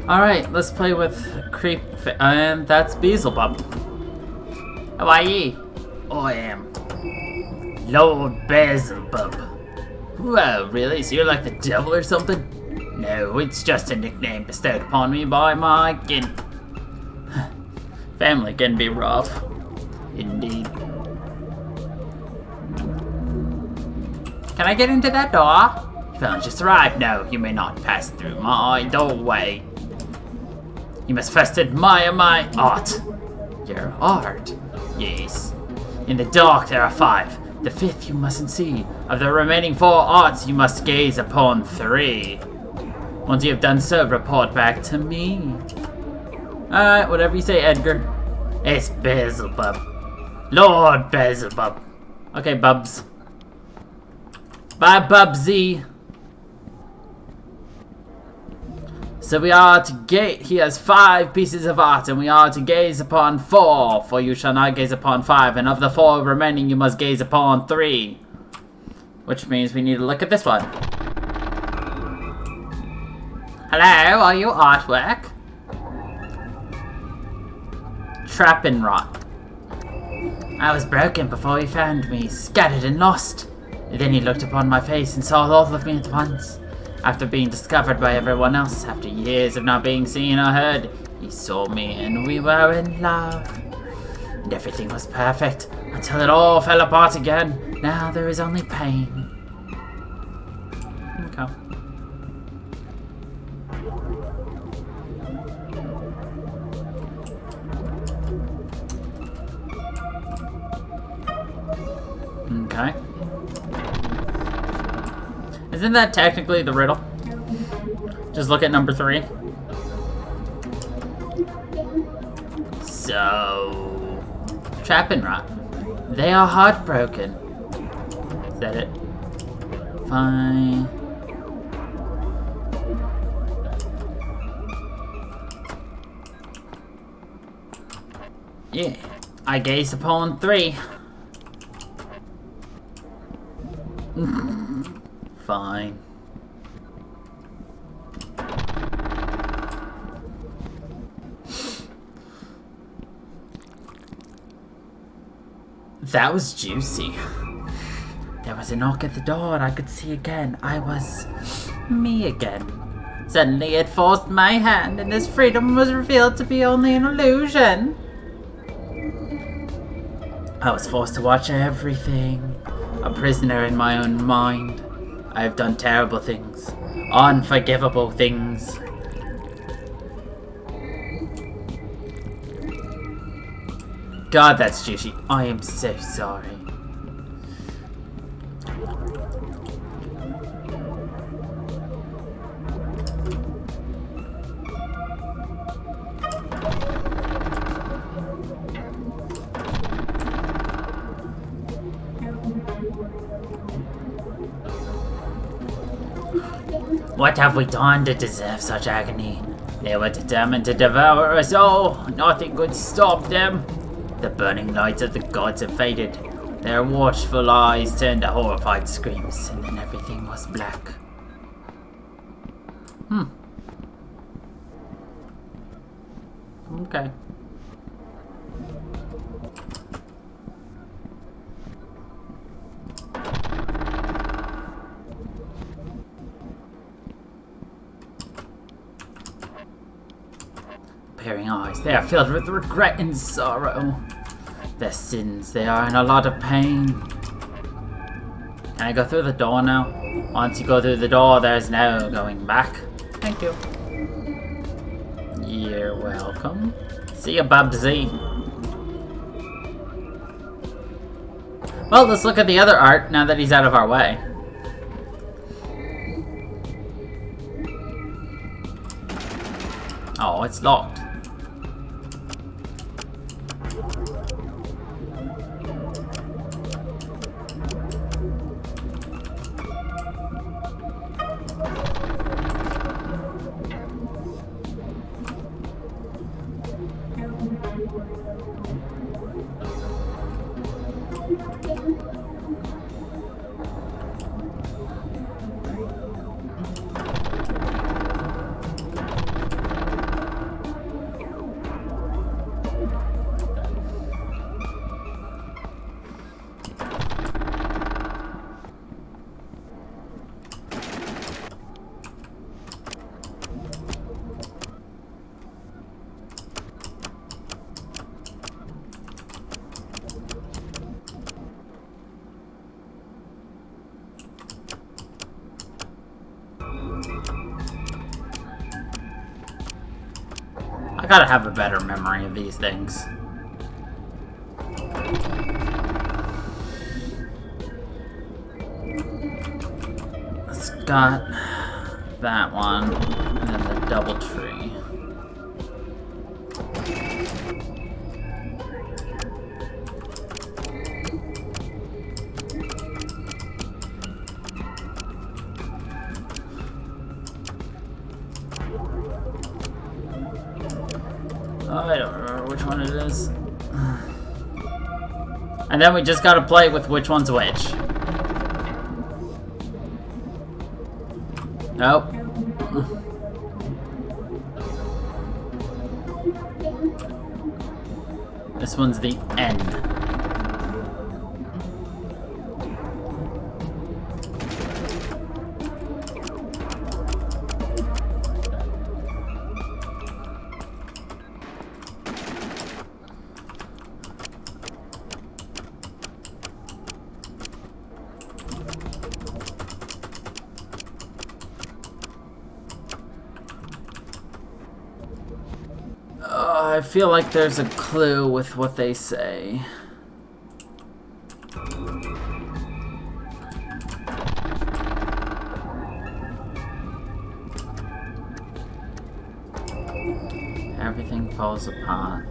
Alright, let's play with Creep, and that's Beelzebub. How are ye? I am Lord Beelzebub. Whoa, really? So you're like the devil or something? No, it's just a nickname bestowed upon me by my family can be rough. Indeed. Can I get into that door? You felons just arrived. No, you may not pass through my doorway. You must first admire my art. Your art? Yes. In the dark there are 5. The 5th you mustn't see. Of the remaining 4 arts you must gaze upon 3. Once you have done so, report back to me. Alright, whatever you say, Edgar. It's Beelzebub. Lord Beelzebub. Okay, Bubs. Bye, Bubsy. So we are to gaze. He has 5 pieces of art, and we are to gaze upon 4. For you shall not gaze upon 5, and of the 4 remaining, you must gaze upon 3. Which means we need to look at this one. Hello, are you artwork? Trap and rot. I was broken before he found me, scattered and lost. Then he looked upon my face and saw all of me at once. After being discovered by everyone else, after years of not being seen or heard, he saw me and we were in love. And everything was perfect, until it all fell apart again. Now there is only pain. Okay. Okay. Isn't that technically the riddle? Just look at number 3. So... Trap and rot. They are heartbroken. Is that it? Fine. Yeah. I gaze upon 3. Fine. That was juicy. There was a knock at the door and I could see again. I was me again. Suddenly it forced my hand and this freedom was revealed to be only an illusion. I was forced to watch everything. A prisoner in my own mind. I have done terrible things. Unforgivable things. God, that's juicy. I am so sorry. What have we done to deserve such agony? They were determined to devour us all. Nothing could stop them. The burning lights of the gods have faded. Their watchful eyes turned to horrified screams, and then everything was black. Okay. Peering eyes, they are filled with regret and sorrow. Their sins, they are in a lot of pain. Can I go through the door now? Once you go through the door, there's no going back. Thank you. You're welcome. See ya, Bubsy. Well, let's look at the other art now that he's out of our way. Oh, it's locked. I gotta have a better memory of these things. It's got that one, and then the double tree. Oh, I don't remember which one it is. And then we just gotta play with which one's which. Nope. This one's the end. I feel like there's a clue with what they say. Everything falls apart.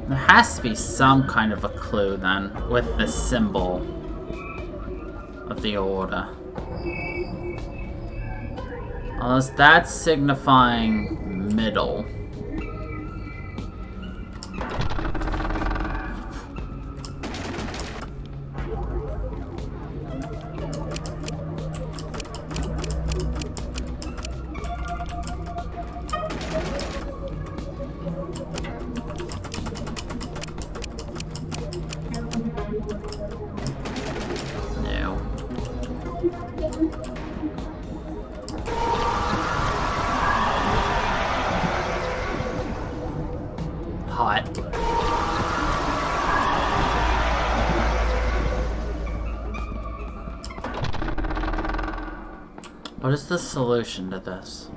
There has to be some kind of a clue then, with the symbol of the order. Unless that's signifying middle. What is the solution to this?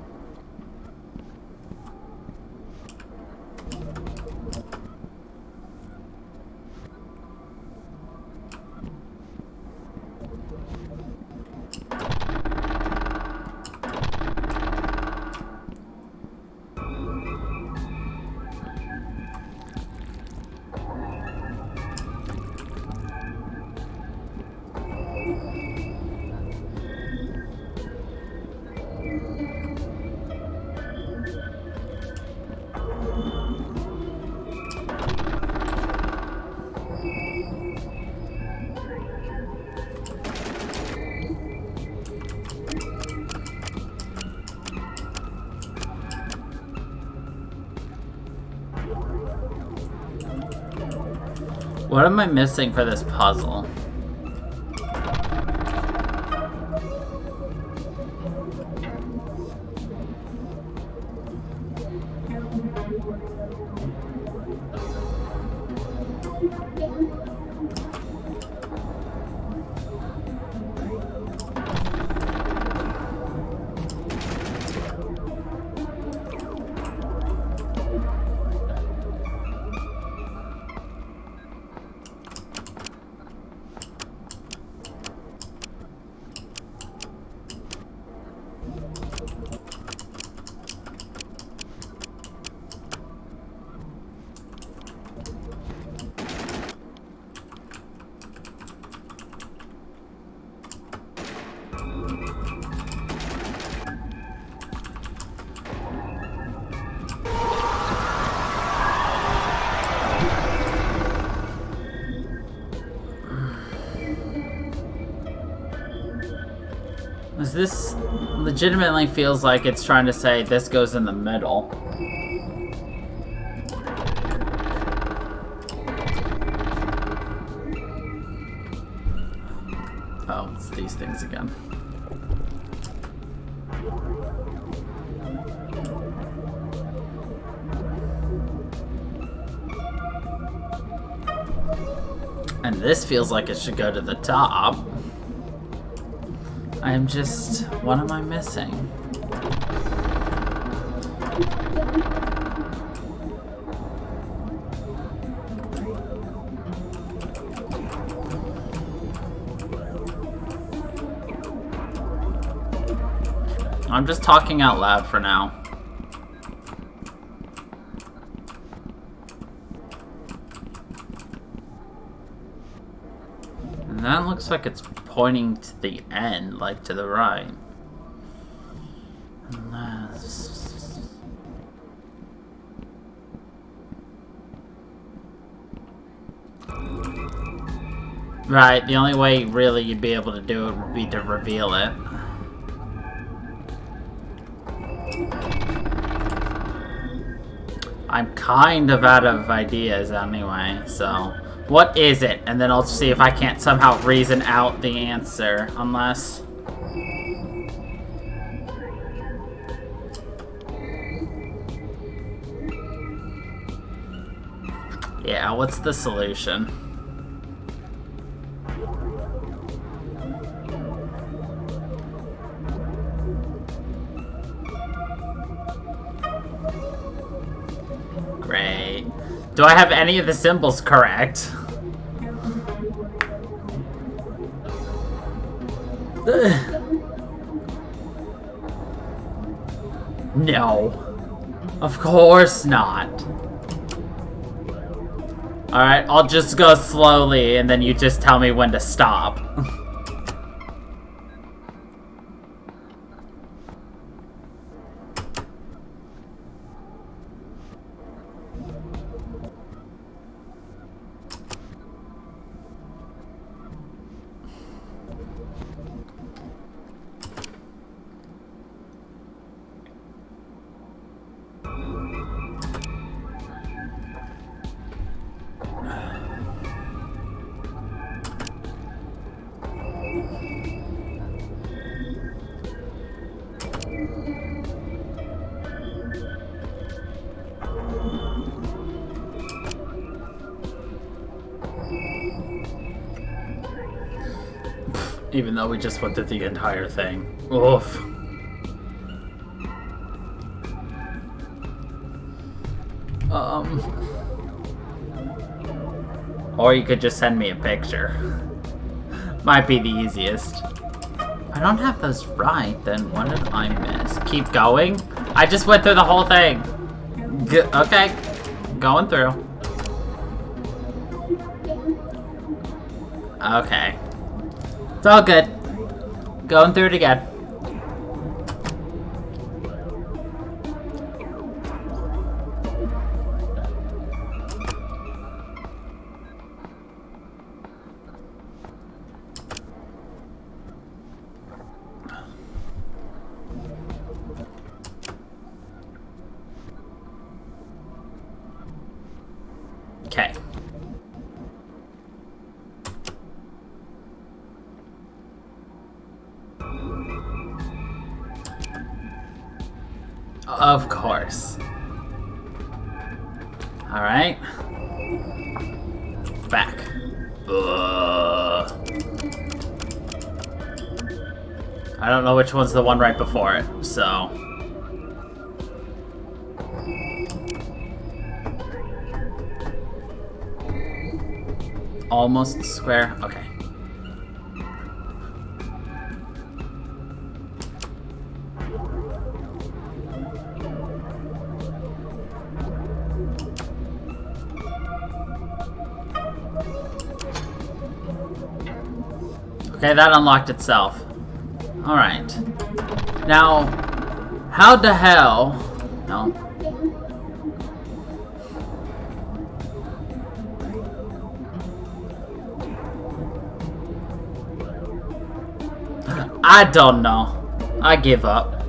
What am I missing for this puzzle? This legitimately feels like it's trying to say this goes in the middle. Oh, it's these things again. And this feels like it should go to the top. I'm just... what am I missing? I'm just talking out loud for now. And that looks like it's pointing to the end, like to the right. Unless... Right, the only way really you'd be able to do it would be to reveal it. I'm kind of out of ideas anyway, so... What is it? And then I'll see if I can't somehow reason out the answer, unless... Yeah, what's the solution? Great. Do I have any of the symbols correct? No. Of course not. Alright, I'll just go slowly and then you just tell me when to stop. Even though we just went through the entire thing. Oof. Or you could just send me a picture. Might be the easiest. If I don't have those right, then what did I miss? Keep going? I just went through the whole thing. Okay. Going through. Okay. It's all good. Going through it again. Okay. Of course. Alright. Back. I don't know which one's the one right before it, so... Almost square? Okay. Okay, that unlocked itself. Alright. Now, how the hell... No. I don't know. I give up.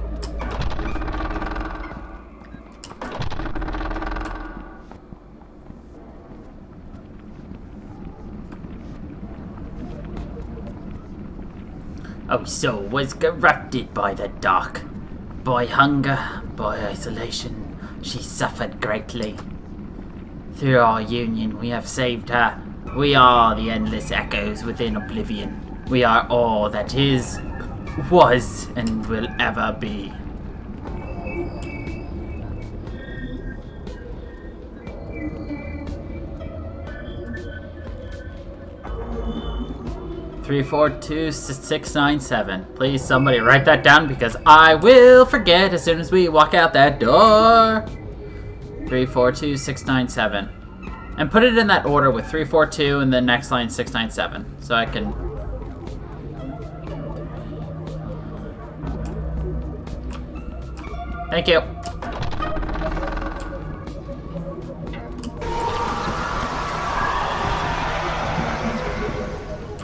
Our soul was corrupted by the dark. By hunger, by isolation, she suffered greatly. Through our union, we have saved her. We are the endless echoes within oblivion. We are all that is, was, and will ever be. 342697. Please, somebody write that down because I will forget as soon as we walk out that door. 342697. And put it in that order with 342 and then next line 697. So I can... Thank you.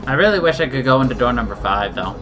I really wish I could go into door number 5, though.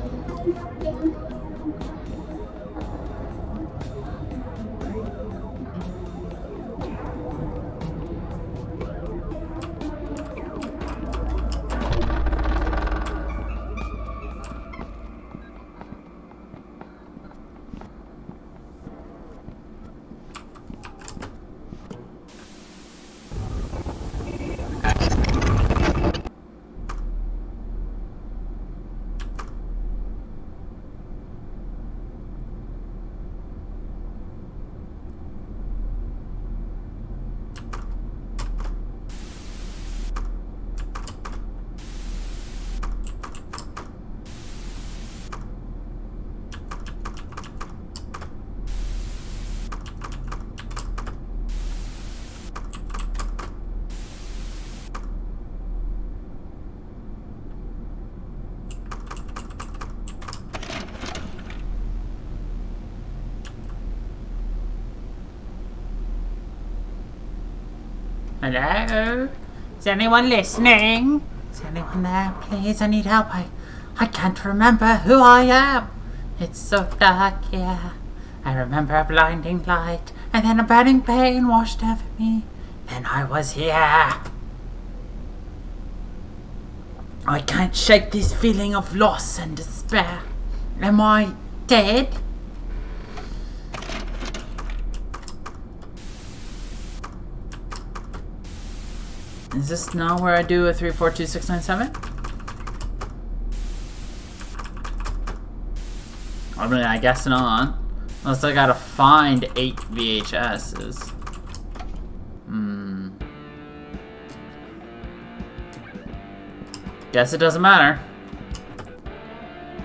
Hello? Is anyone listening? Is anyone there? Please, I need help. I can't remember who I am. It's so dark, yeah. I remember a blinding light, and then a burning pain washed over me. Then I was here. I can't shake this feeling of loss and despair. Am I dead? Is this now where I do a 342697? I mean, I guess not. Unless I gotta find 8 VHSs. Guess it doesn't matter.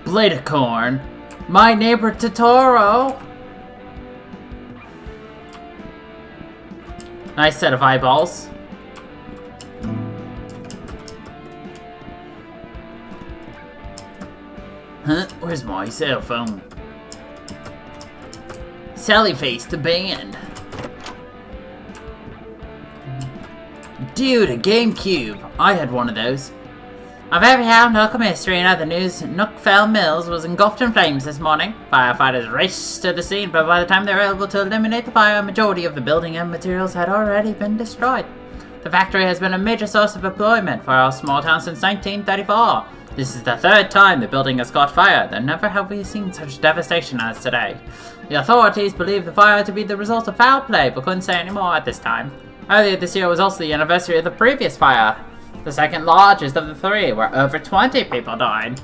Blade of Corn. My neighbor Totoro. Nice set of eyeballs. Huh? Where's my cell phone? Sally Face, the band. Dude, a GameCube. I had one of those. A very hard local mystery in other news. Nookfell Mills was engulfed in flames this morning. Firefighters raced to the scene, but by the time they were able to eliminate the fire, a majority of the building and materials had already been destroyed. The factory has been a major source of employment for our small town since 1934. This is the 3rd time the building has caught fire, and never have we seen such devastation as today. The authorities believe the fire to be the result of foul play, but couldn't say any more at this time. Earlier this year was also the anniversary of the previous fire, the second largest of the 3, where over 20 people died.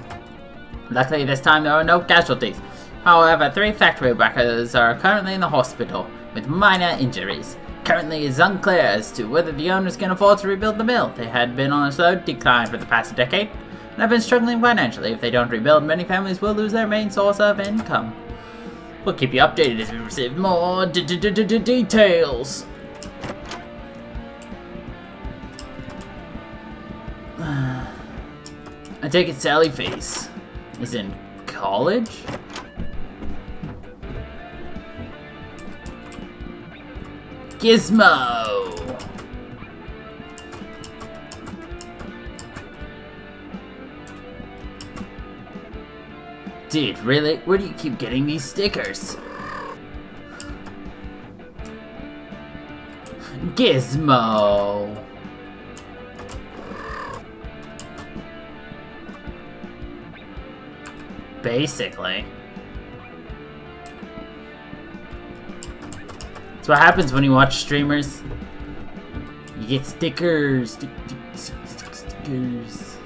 Luckily this time there were no casualties. However, 3 factory workers are currently in the hospital, with minor injuries. Currently it is unclear as to whether the owners can afford to rebuild the mill. They had been on a slow decline for the past decade, and have been struggling financially. If they don't rebuild, many families will lose their main source of income. We'll keep you updated as we receive more details. I take it Sally Face is in college? Gizmo! Dude, really? Where do you keep getting these stickers? Gizmo! Basically. That's what happens when you watch streamers. You get stickers. Stickers.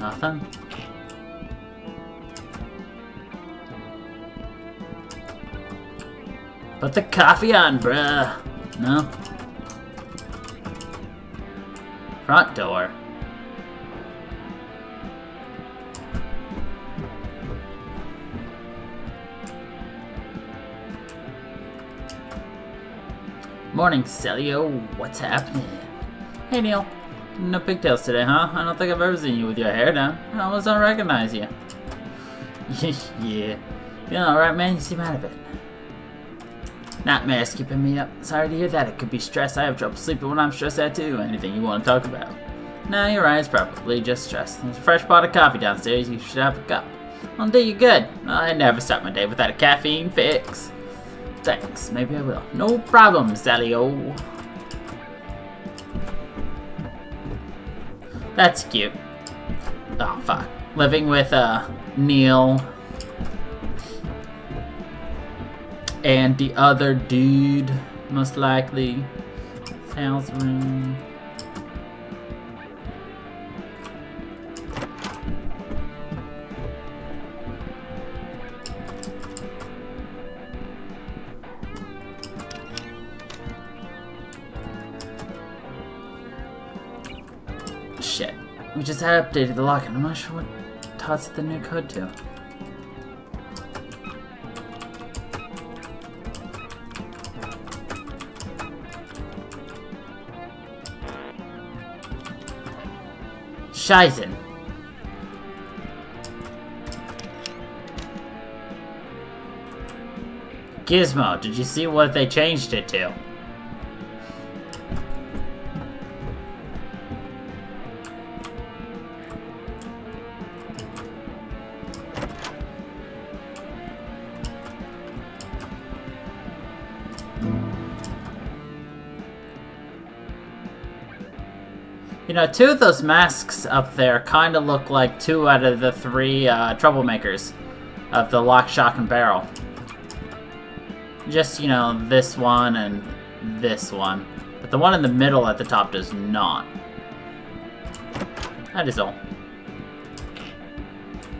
Nothing. Put the coffee on, bruh. No? Front door. Morning, Celio. What's happening? Hey, Neil. No pigtails today, huh? I don't think I've ever seen you with your hair down. I almost don't recognize you. Yeah. Feeling alright, man? You seem out of it. Nightmares keeping me up. Sorry to hear that. It could be stress. I have trouble sleeping when I'm stressed out too. Anything you want to talk about? No, you're right. It's probably just stress. There's a fresh pot of coffee downstairs. You should have a cup. I'll do you good. I never start my day without a caffeine fix. Thanks. Maybe I will. No problem, Salio. That's cute. Oh, fuck. Living with, Neil. And the other dude, most likely. House room. Shit. We just had updated the lock and I'm not sure what Todd set the new code to. Scheißen. Gizmo, did you see what they changed it to? You know, two of those masks up there kind of look like two out of the three troublemakers of the lock, shock, and barrel. Just, you know, this one and this one. But the one in the middle at the top does not. That is all.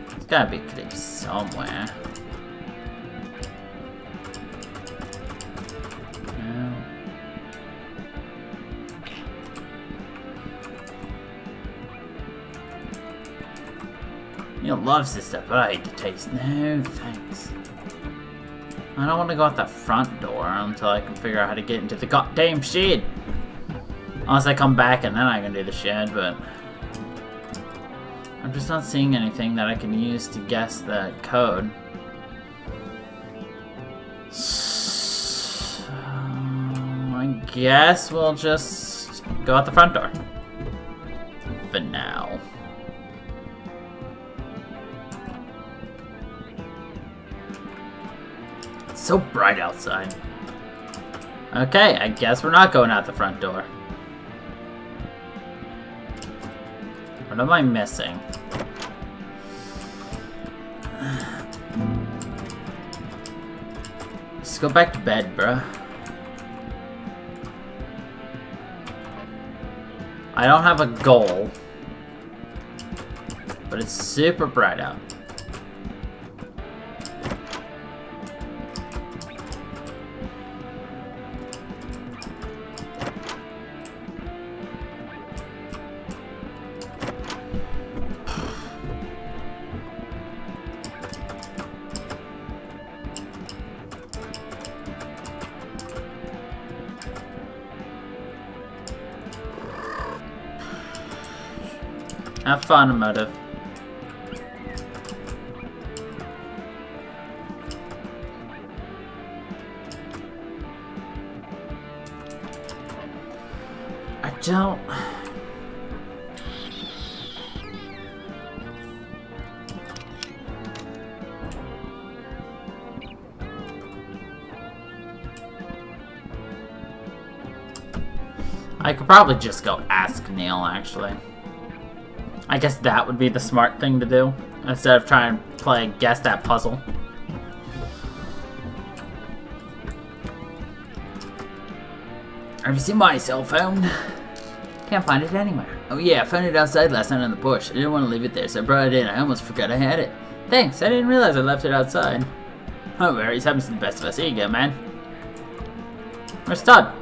There's gotta be a clip somewhere. Neil loves this stuff, but I hate the taste. No, thanks. I don't want to go out the front door until I can figure out how to get into the goddamn shed. Unless I come back and then I can do the shed, but I'm just not seeing anything that I can use to guess the code. So, I guess we'll just go out the front door. For now. So bright outside. Okay, I guess we're not going out the front door. What am I missing? Just go back to bed, bruh. I don't have a goal, but it's super bright out. Have fun, Emotive. I don't... I could probably just go ask Neil, actually. I guess that would be the smart thing to do, instead of trying to play guess that puzzle. Have you seen my cell phone? Can't find it anywhere. Oh yeah, I found it outside last night on the porch. I didn't want to leave it there, so I brought it in. I almost forgot I had it. Thanks, I didn't realize I left it outside. No worries, happens to the best of us. Here you go, man. Where's Todd?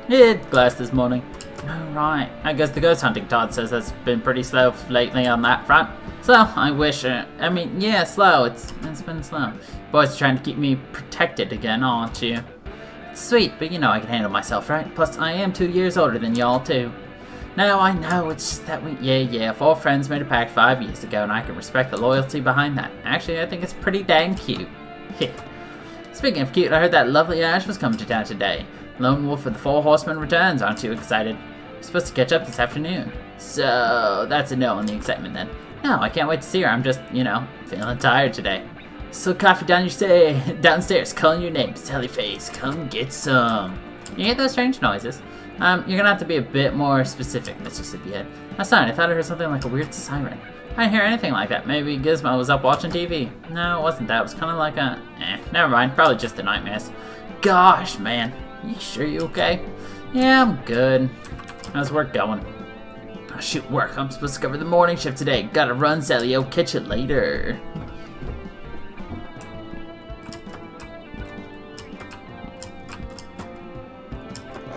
He hit glass this morning. Oh, right. I guess the ghost hunting Todd says has been pretty slow lately on that front. So, I wish, yeah, slow. It's been slow. Boys are trying to keep me protected again, aren't you? It's sweet, but you know I can handle myself, right? Plus, I am 2 years older than y'all, too. No, I know, it's just that yeah, 4 friends made a pact 5 years ago, and I can respect the loyalty behind that. Actually, I think it's pretty dang cute. Speaking of cute, I heard that lovely Ash was coming to town today. Lone Wolf of the 4 Horsemen returns, aren't you excited? We're supposed to catch up this afternoon. So, that's a no on the excitement then. No, I can't wait to see her, I'm just, feeling tired today. So coffee downstairs, calling your name, Sally Face, come get some. You hear those strange noises? You're gonna have to be a bit more specific, Mr. Sleepyhead. That's fine, I thought I heard something like a weird siren. I didn't hear anything like that. Maybe Gizmo was up watching TV. No, it wasn't that. It was kind of like a... never mind. Probably just the nightmares. Gosh, man. You sure you okay? Yeah, I'm good. How's work going? Oh, shoot, work. I'm supposed to cover the morning shift today. Gotta run, Sally. I'll catch you later.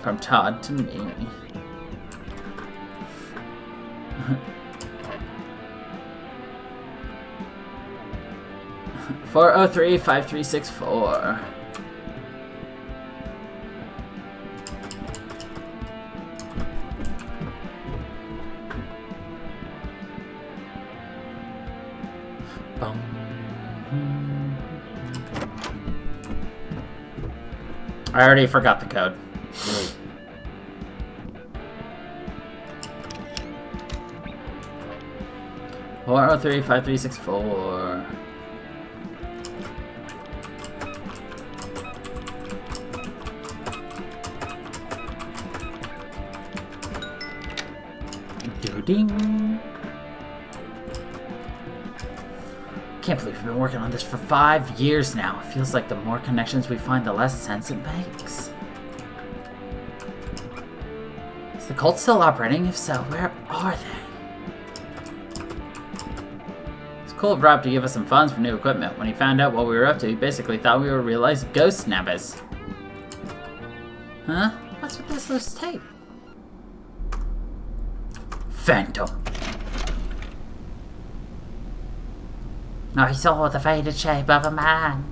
From Todd to me. 403-5364. I already forgot the code. Four 403-5364. Ding. Can't believe we've been working on this for 5 years now. It feels like the more connections we find, the less sense it makes. Is the cult still operating? If so, where are they? It's cool of Rob to give us some funds for new equipment. When he found out what we were up to, he basically thought we were realized ghost snappers. Huh? What's with this loose tape? Phantom. I saw the faded shape of a man.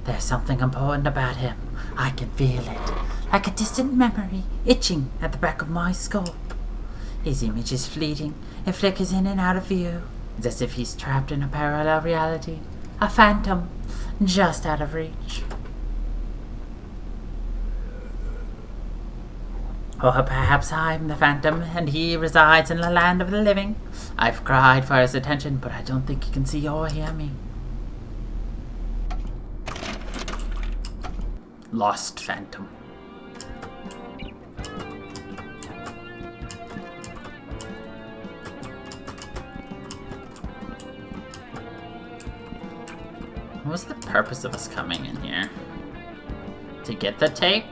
There's something important about him. I can feel it. Like a distant memory, itching at the back of my skull. His image is fleeting. It flickers in and out of view. It's as if he's trapped in a parallel reality. A phantom, just out of reach. Or perhaps I'm the phantom, and he resides in the land of the living. I've cried for his attention, but I don't think he can see or hear me. Lost Phantom. What was the purpose of us coming in here? To get the tape?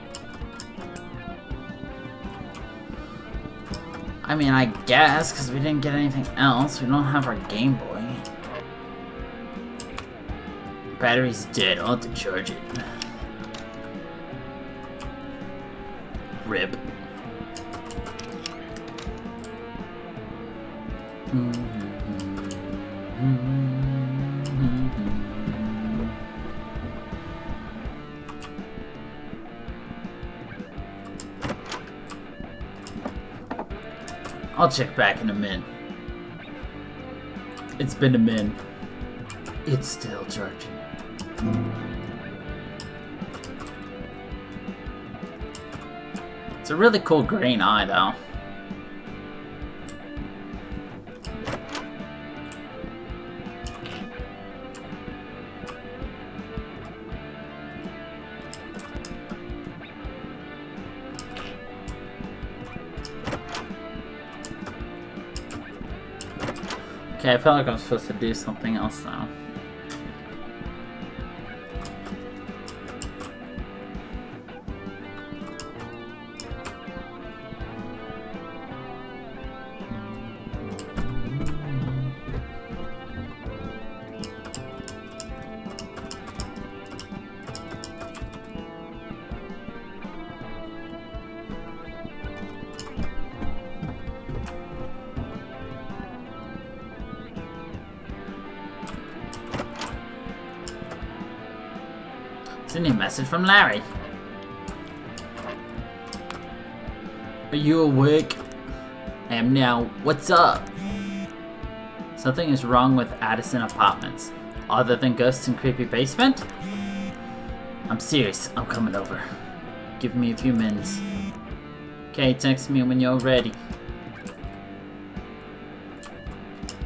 I mean, I guess, because we didn't get anything else. We don't have our Game Boy. Battery's dead. I'll have to charge it. Rip. I'll check back in a min. It's been a min. It's still charging. It's a really cool green eye, though. Okay, I feel like I'm supposed to do something else now. It's a new message from Larry. Are you awake? I am now. What's up? Something is wrong with Addison Apartments. Other than ghosts and creepy basement? I'm serious. I'm coming over. Give me a few minutes. Okay, text me when you're ready.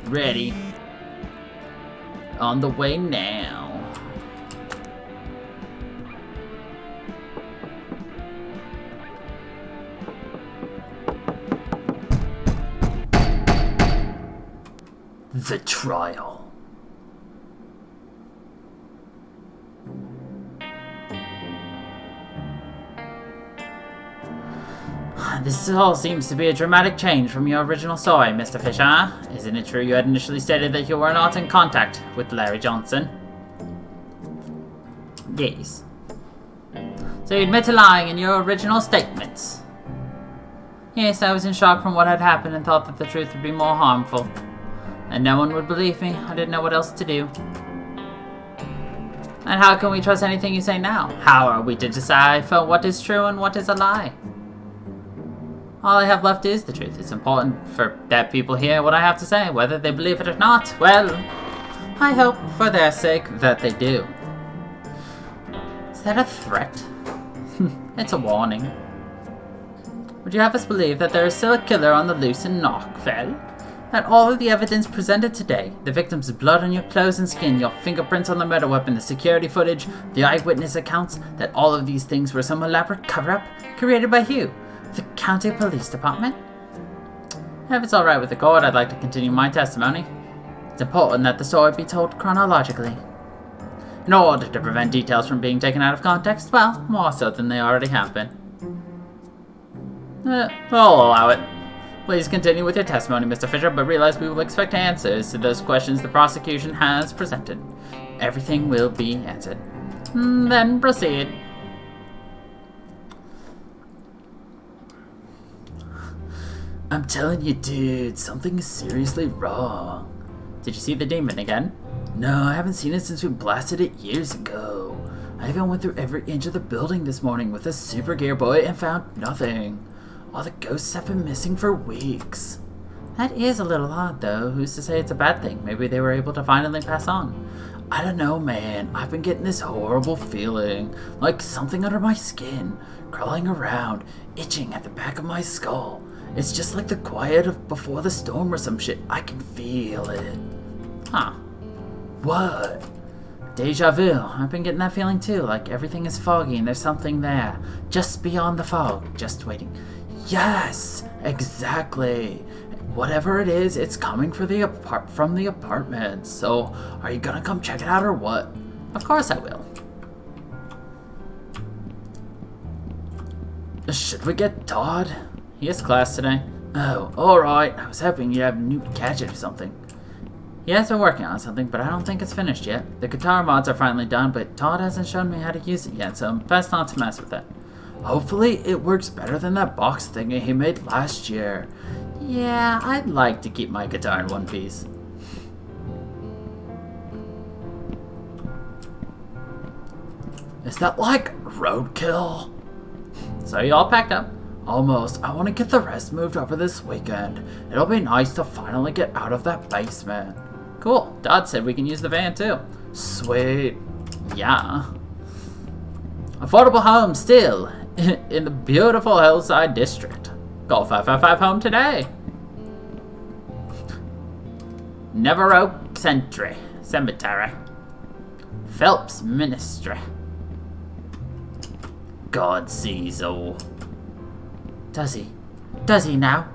Ready. On the way now. The trial. This all seems to be a dramatic change from your original story, Mr. Fisher. Isn't it true you had initially stated that you were not in contact with Larry Johnson? Yes. So you admit to lying in your original statements? Yes, I was in shock from what had happened and thought that the truth would be more harmful. And no one would believe me. I didn't know what else to do. And how can we trust anything you say now? How are we to decipher what is true and what is a lie? All I have left is the truth. It's important for that people hear what I have to say, whether they believe it or not. Well, I hope for their sake that they do. Is that a threat? It's a warning. Would you have us believe that there is still a killer on the loose in Knockfell? That all of the evidence presented today, the victim's blood on your clothes and skin, your fingerprints on the murder weapon, the security footage, the eyewitness accounts, that all of these things were some elaborate cover-up created by who? The County Police Department? If it's alright with the court, I'd like to continue my testimony. It's important that the story be told chronologically. In order to prevent details from being taken out of context, well, more so than they already have been. I'll allow it. Please continue with your testimony, Mr. Fisher, but realize we will expect answers to those questions the prosecution has presented. Everything will be answered. Then proceed. I'm telling you, dude, something is seriously wrong. Did you see the demon again? No, I haven't seen it since we blasted it years ago. I even went through every inch of the building this morning with a super gear boy and found nothing. All the ghosts have been missing for weeks. That is a little odd, though. Who's to say it's a bad thing? Maybe they were able to finally pass on. I don't know, man. I've been getting this horrible feeling, like something under my skin, crawling around, itching at the back of my skull. It's just like the quiet of before the storm or some shit. I can feel it. Huh. What? Deja vu. I've been getting that feeling too, like everything is foggy and there's something there, just beyond the fog, just waiting. Yes, exactly. Whatever it is, it's coming from the apartment. So, are you gonna come check it out or what? Of course I will. Should we get Todd? He has class today. Oh, alright. I was hoping you'd have a new gadget or something. He has been working on something, but I don't think it's finished yet. The guitar mods are finally done, but Todd hasn't shown me how to use it yet, so best not to mess with it. Hopefully it works better than that box thingy he made last year. Yeah, I'd like to keep my guitar in one piece. Is that like roadkill? So you all packed up? Almost. I want to get the rest moved over this weekend. It'll be nice to finally get out of that basement. Cool. Todd said we can use the van too. Sweet. Yeah. Affordable home still in the beautiful Hillside District. Call 555 Home today. Never Oak Cemetery. Phelps Ministry. God sees all. Does he? Does he now?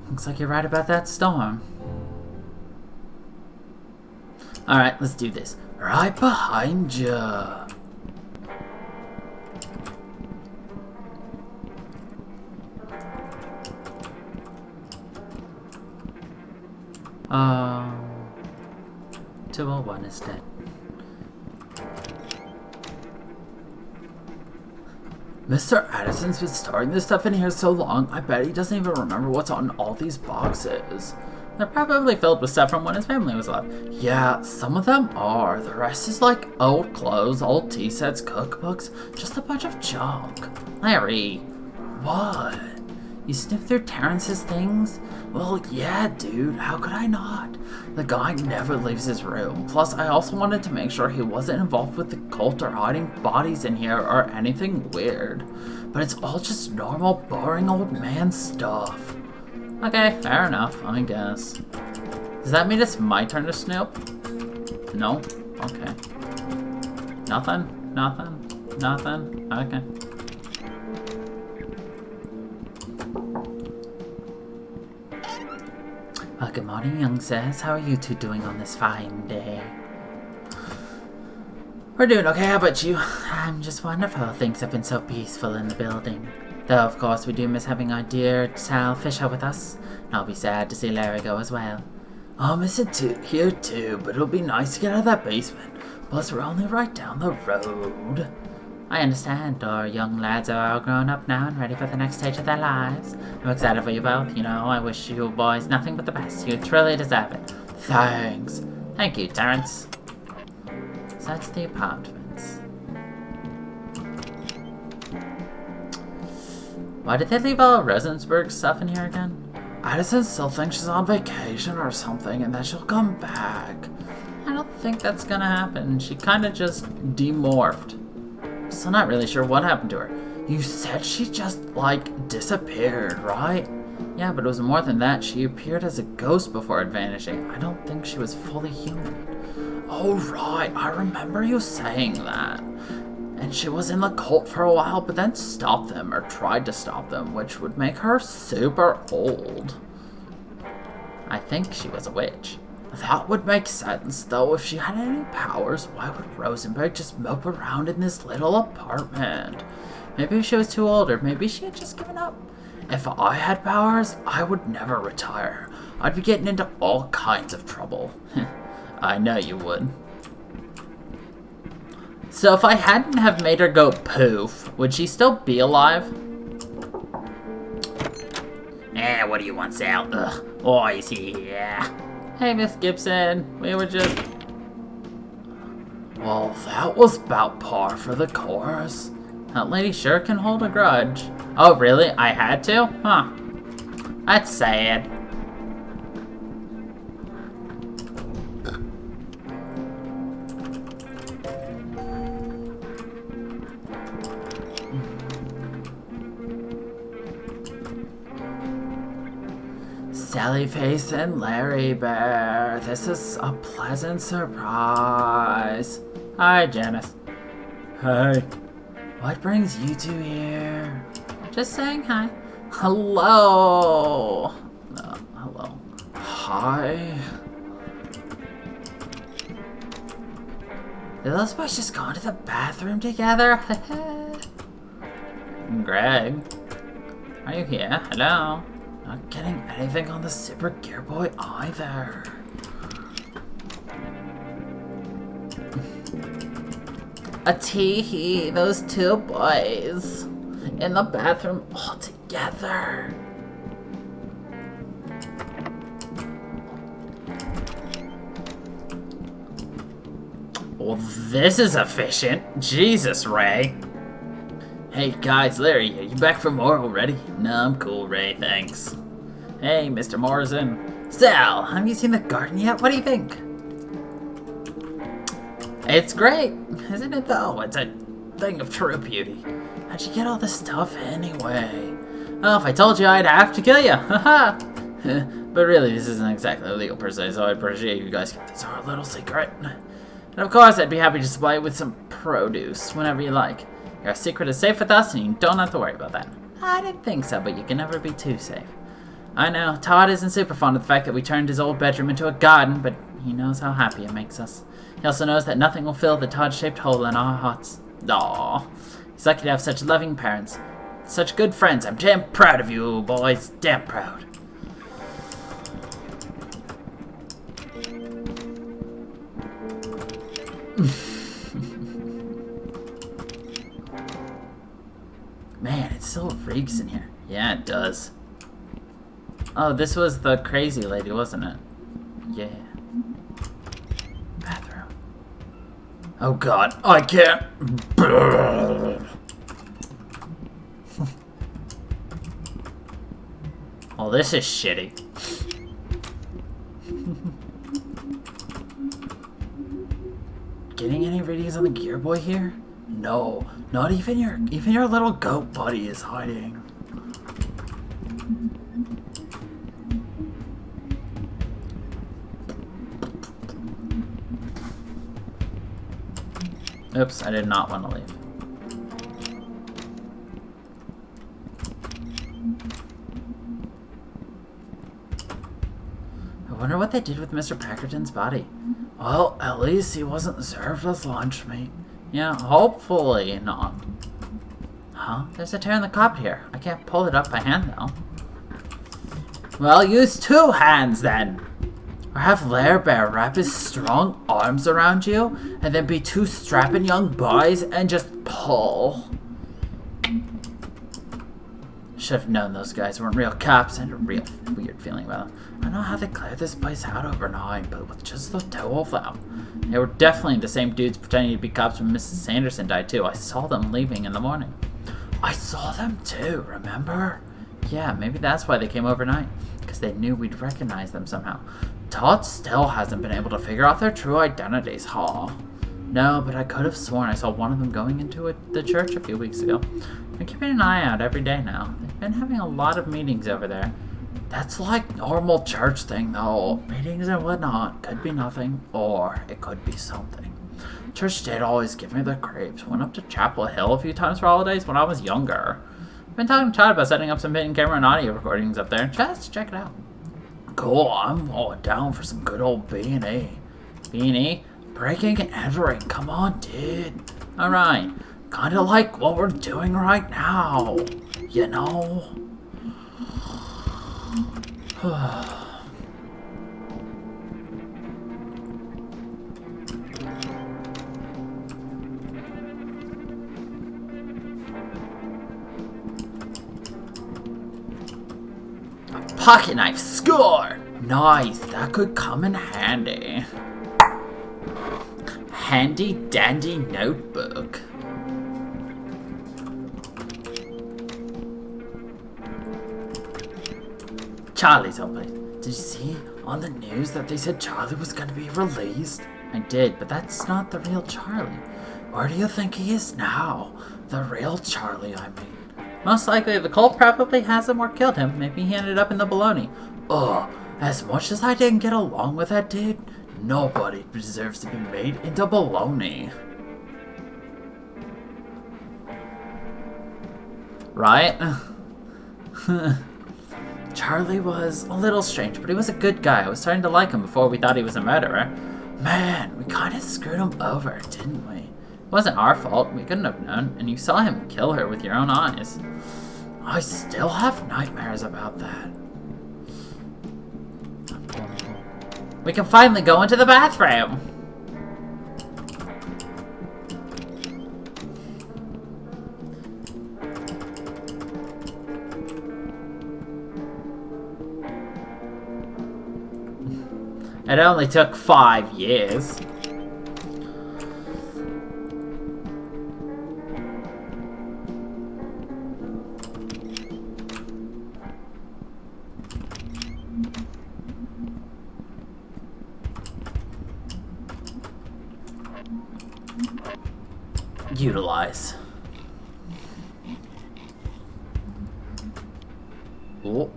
Looks like you're right about that storm. Alright, let's do this. Right behind you. Oh. 201 is dead. Mr. Addison's been storing this stuff in here so long, I bet he doesn't even remember what's on all these boxes. They're probably filled with stuff from when his family was alive. Yeah, some of them are. The rest is like old clothes, old tea sets, cookbooks, just a bunch of junk. Larry, what? You sniffed through Terrence's things? Well, yeah, dude, how could I not? The guy never leaves his room. Plus, I also wanted to make sure he wasn't involved with the cult or hiding bodies in here or anything weird. But it's all just normal, boring old man stuff. Okay, fair enough, I guess. Does that mean it's my turn to snoop? No? Okay. Nothing? Nothing? Nothing? Okay. Well, good morning, young sis. How are you two doing on this fine day? We're doing okay, how about you? I'm just wonderful. Things have been so peaceful in the building. Though, of course, we do miss having our dear Sal Fisher with us. And I'll be sad to see Larry go as well. I'll miss it here too, but it'll be nice to get out of that basement. Plus, we're only right down the road. I understand. Our young lads are all grown up now and ready for the next stage of their lives. I'm excited for you both. You know, I wish you boys nothing but the best. You truly deserve it. Thanks. Thank you, Terrence. So that's the apartments. Why did they leave all Rosensburg stuff in here again? Addison still thinks she's on vacation or something and that she'll come back. I don't think that's gonna happen. She kinda just demorphed. Still not really sure what happened to her. You said she just, like, disappeared, right? Yeah, but it was more than that. She appeared as a ghost before vanishing. I don't think she was fully human. Oh, right. I remember you saying that. And she was in the cult for a while, but then stopped them, or tried to stop them, which would make her super old. I think she was a witch. That would make sense, though. If she had any powers, why would Rosenberg just mope around in this little apartment? Maybe she was too old, or maybe she had just given up. If I had powers, I would never retire. I'd be getting into all kinds of trouble. I know you would. So if I hadn't have made her go poof, would she still be alive? What do you want, Sal? Ugh. Oh, I see, yeah. Hey, Miss Gibson, we were just... Well, that was about par for the course. That lady sure can hold a grudge. Oh, really? I had to? Huh. That's sad. Sally Face and Larry Bear, this is a pleasant surprise. Hi, Janice. Hi. What brings you two here? Just saying hi. Hello. Hello. Hi. Did those boys just go into the bathroom together? Greg, are you here? Hello. Not getting anything on the Super Gear Boy either. A tee-hee, those two boys in the bathroom all together. Well, this is efficient. Jesus, Ray. Hey guys, Larry, are you back for more already? No, I'm cool, Ray, thanks. Hey, Mr. Morrison. Sal, have you seen the garden yet? What do you think? It's great, isn't it though? It's a thing of true beauty. How'd you get all this stuff anyway? Well, if I told you, I'd have to kill you. Haha. But really, this isn't exactly legal per se, so I appreciate you guys keep this our little secret. And of course, I'd be happy to supply you with some produce whenever you like. Your secret is safe with us, and you don't have to worry about that. I didn't think so, but you can never be too safe. I know, Todd isn't super fond of the fact that we turned his old bedroom into a garden, but he knows how happy it makes us. He also knows that nothing will fill the Todd-shaped hole in our hearts. Aww. He's lucky to have such loving parents. Such good friends. I'm damn proud of you, boys. Damn proud. Man, it still reeks in here. Yeah, it does. Oh, this was the crazy lady, wasn't it? Yeah. Bathroom. Oh god, I can't. Oh, this is shitty. Getting any readings on the Gear Boy here? No, not even your little goat buddy is hiding. Oops, I did not want to leave. I wonder what they did with Mr. Packerton's body. Well, at least he wasn't served as lunch meat. Yeah, hopefully not. Huh? There's a tear in the carpet here. I can't pull it up by hand, though. Well, use 2 hands, then! Or have Lair Bear wrap his strong arms around you, and then be 2 strapping young boys and just pull. Should have known those guys weren't real cops. I had a real weird feeling about them. I don't know how they cleared this place out overnight, but with just the 2 of them. They were definitely the same dudes pretending to be cops when Mrs. Sanderson died too. I saw them leaving in the morning. I saw them too, remember? Yeah, maybe that's why they came overnight. Because they knew we'd recognize them somehow. Todd still hasn't been able to figure out their true identities, huh? No, but I could have sworn I saw one of them going into the church a few weeks ago. I'm keeping an eye out every day now. They've been having a lot of meetings over there. That's like normal church thing, though. Meetings and whatnot. Could be nothing, or it could be something. Church did always give me the creeps. Went up to Chapel Hill a few times for holidays when I was younger. I've been talking to Todd about setting up some hidden camera and audio recordings up there. Just check it out. Cool, I'm all down for some good old B&E. B&E? Breaking and entering, come on, dude. Alright, kinda like what we're doing right now. You know? Pocket knife, score! Nice, that could come in handy. Handy dandy notebook. Charlie's old place. Did you see on the news that they said Charlie was going to be released? I did, but that's not the real Charlie. Where do you think he is now? The real Charlie, I mean. Most likely the cult probably has him or killed him. Maybe he ended up in the baloney. Ugh, as much as I didn't get along with that dude, nobody deserves to be made into baloney. Right? Charlie was a little strange, but he was a good guy. I was starting to like him before we thought he was a murderer. Man, we kind of screwed him over, didn't we? It wasn't our fault. We couldn't have known, and you saw him kill her with your own eyes. I still have nightmares about that. We can finally go into the bathroom! It only took 5 years. Utilize. Oh.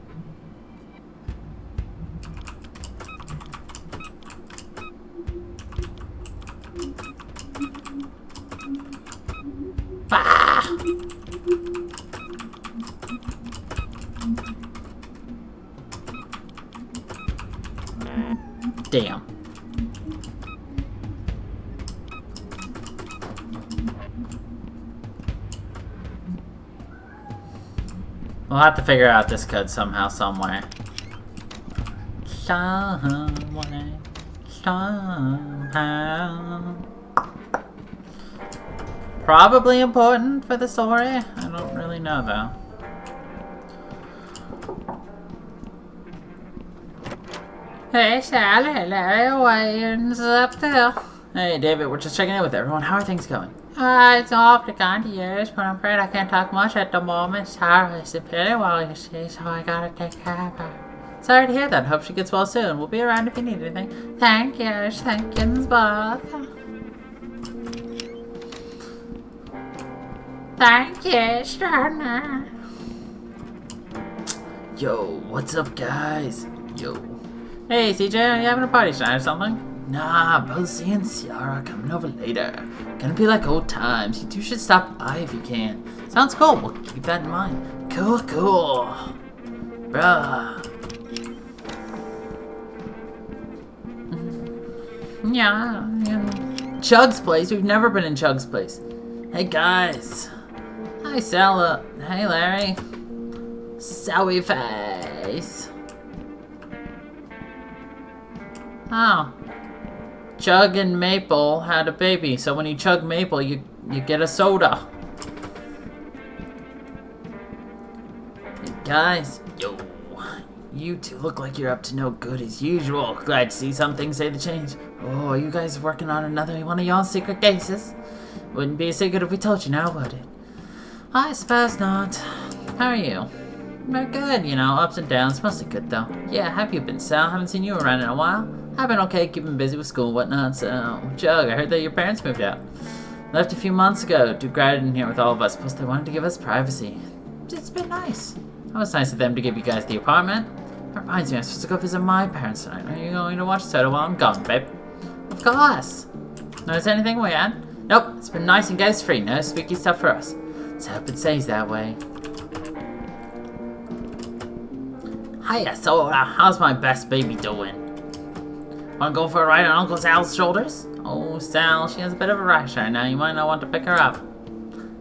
Ah! Damn. We'll have to figure out this code somehow, somewhere. Somewhere, somehow. Probably important for the story. I don't really know, though. Hey, Sally, Larry, Wayne's up there. Hey, David, we're just checking in with everyone. How are things going? It's awfully kind of yours, but I'm afraid I can't talk much at the moment. Sarah's pretty well, you see, so I gotta take care of her. Sorry to hear that. Hope she gets well soon. We'll be around if you need anything. Thank you both. Thank you, Sterner. Yo, what's up, guys? Yo. Hey, CJ, are you having a party tonight or something? Nah, Bosie and Ciara coming over later. Gonna be like old times. You two should stop by if you can. Sounds cool. We'll keep that in mind. Cool. Bruh. Yeah. Chug's place? We've never been in Chug's place. Hey, guys. Hi, Sella. Hey, Larry. Sowie face. Oh. Chug and Maple had a baby, so when you chug Maple, you get a soda. Hey guys, yo, you two look like you're up to no good as usual. Glad to see some things say the change. Oh, are you guys working on another one of y'all's secret cases? Wouldn't be a secret if we told you now, would it? I suppose not. How are you? We're good, you know, ups and downs, mostly good though. Yeah, how have you been, Sal? Haven't seen you around in a while. I've been okay, keeping busy with school and whatnot, so... Jug, I heard that your parents moved out. Left a few months ago, Duke Graded in here with all of us, plus they wanted to give us privacy. It's been nice. It was nice of them to give you guys the apartment. That reminds me, I'm supposed to go visit my parents tonight. Are you going to watch Soda while I'm gone, babe? Of course. Notice anything we had? Nope, it's been nice and ghost-free, no spooky stuff for us. Let's hope it stays that way. Hiya, Soda. How's my best baby doing? Wanna go for a ride on Uncle Sal's shoulders? Oh, Sal, she has a bit of a rash right now. You might not want to pick her up.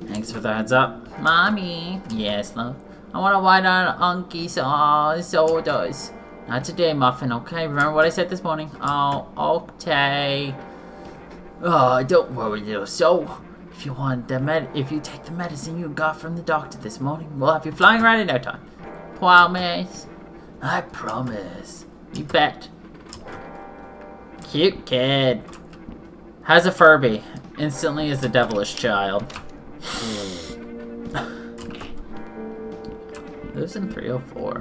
Thanks for the heads up. Mommy. Yes, love. I want to ride on Uncle Sal's shoulders. Not today, Muffin, okay? Remember what I said this morning? Oh, okay. Oh, don't worry, little soul. If you want if you take the medicine you got from the doctor this morning, we'll have you flying right in no time. Promise. I promise. You bet. Cute kid. Has a Furby. Instantly is a devilish child. Lives in 304.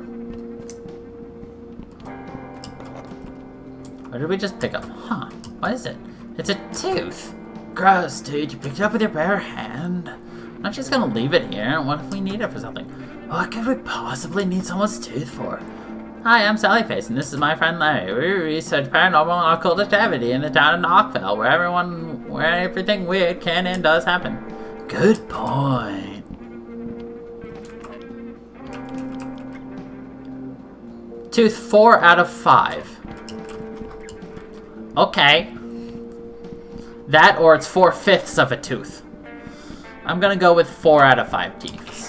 What did we just pick up? Huh. What is it? It's a tooth. Gross, dude. You picked it up with your bare hand. I'm not just gonna leave it here. What if we need it for something? What could we possibly need someone's tooth for? Hi, I'm Sallyface, and this is my friend Larry. We research paranormal and occult activity in the town of Knockville, where everything weird can and does happen. Good point. Tooth 4 out of 5. Okay. That or it's 4/5 of a tooth. I'm gonna go with 4 out of 5 teeths.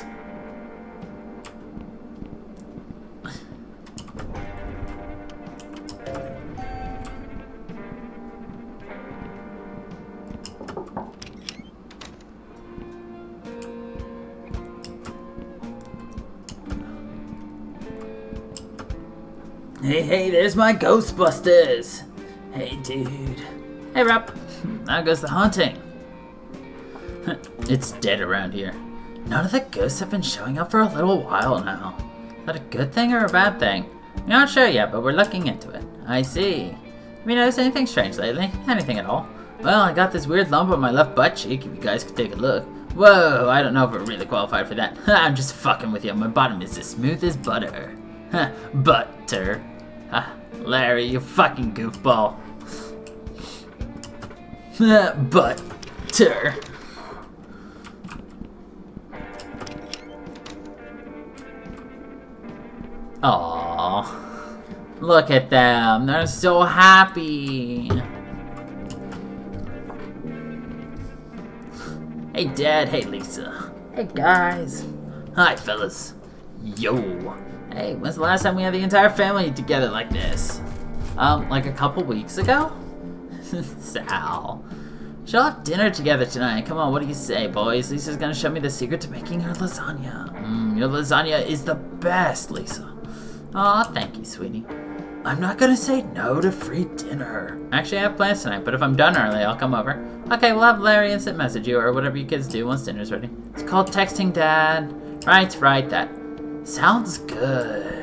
Hey, there's my Ghostbusters! Hey, dude. Hey, Rob. Now goes the haunting. It's dead around here. None of the ghosts have been showing up for a little while now. Is that a good thing or a bad thing? We're not sure yet, but we're looking into it. I see. Have you noticed anything strange lately? Anything at all? Well, I got this weird lump on my left butt cheek, if you guys could take a look. Whoa, I don't know if we're really qualified for that. I'm just fucking with you. My bottom is as smooth as butter. Butter. Larry, you fucking goofball. Butter. Aww. Look at them. They're so happy. Hey, Dad. Hey, Lisa. Hey, guys. Hi, fellas. Yo. Hey, when's the last time we had the entire family together like this? Like a couple weeks ago? Sal. She'll have dinner together tonight. Come on, what do you say, boys? Lisa's gonna show me the secret to making her lasagna. Your lasagna is the best, Lisa. Aw, thank you, sweetie. I'm not gonna say no to free dinner. Actually, I have plans tonight, but if I'm done early, I'll come over. Okay, we'll have Larry instant message you or whatever you kids do once dinner's ready. It's called texting, Dad. Right, that sounds good.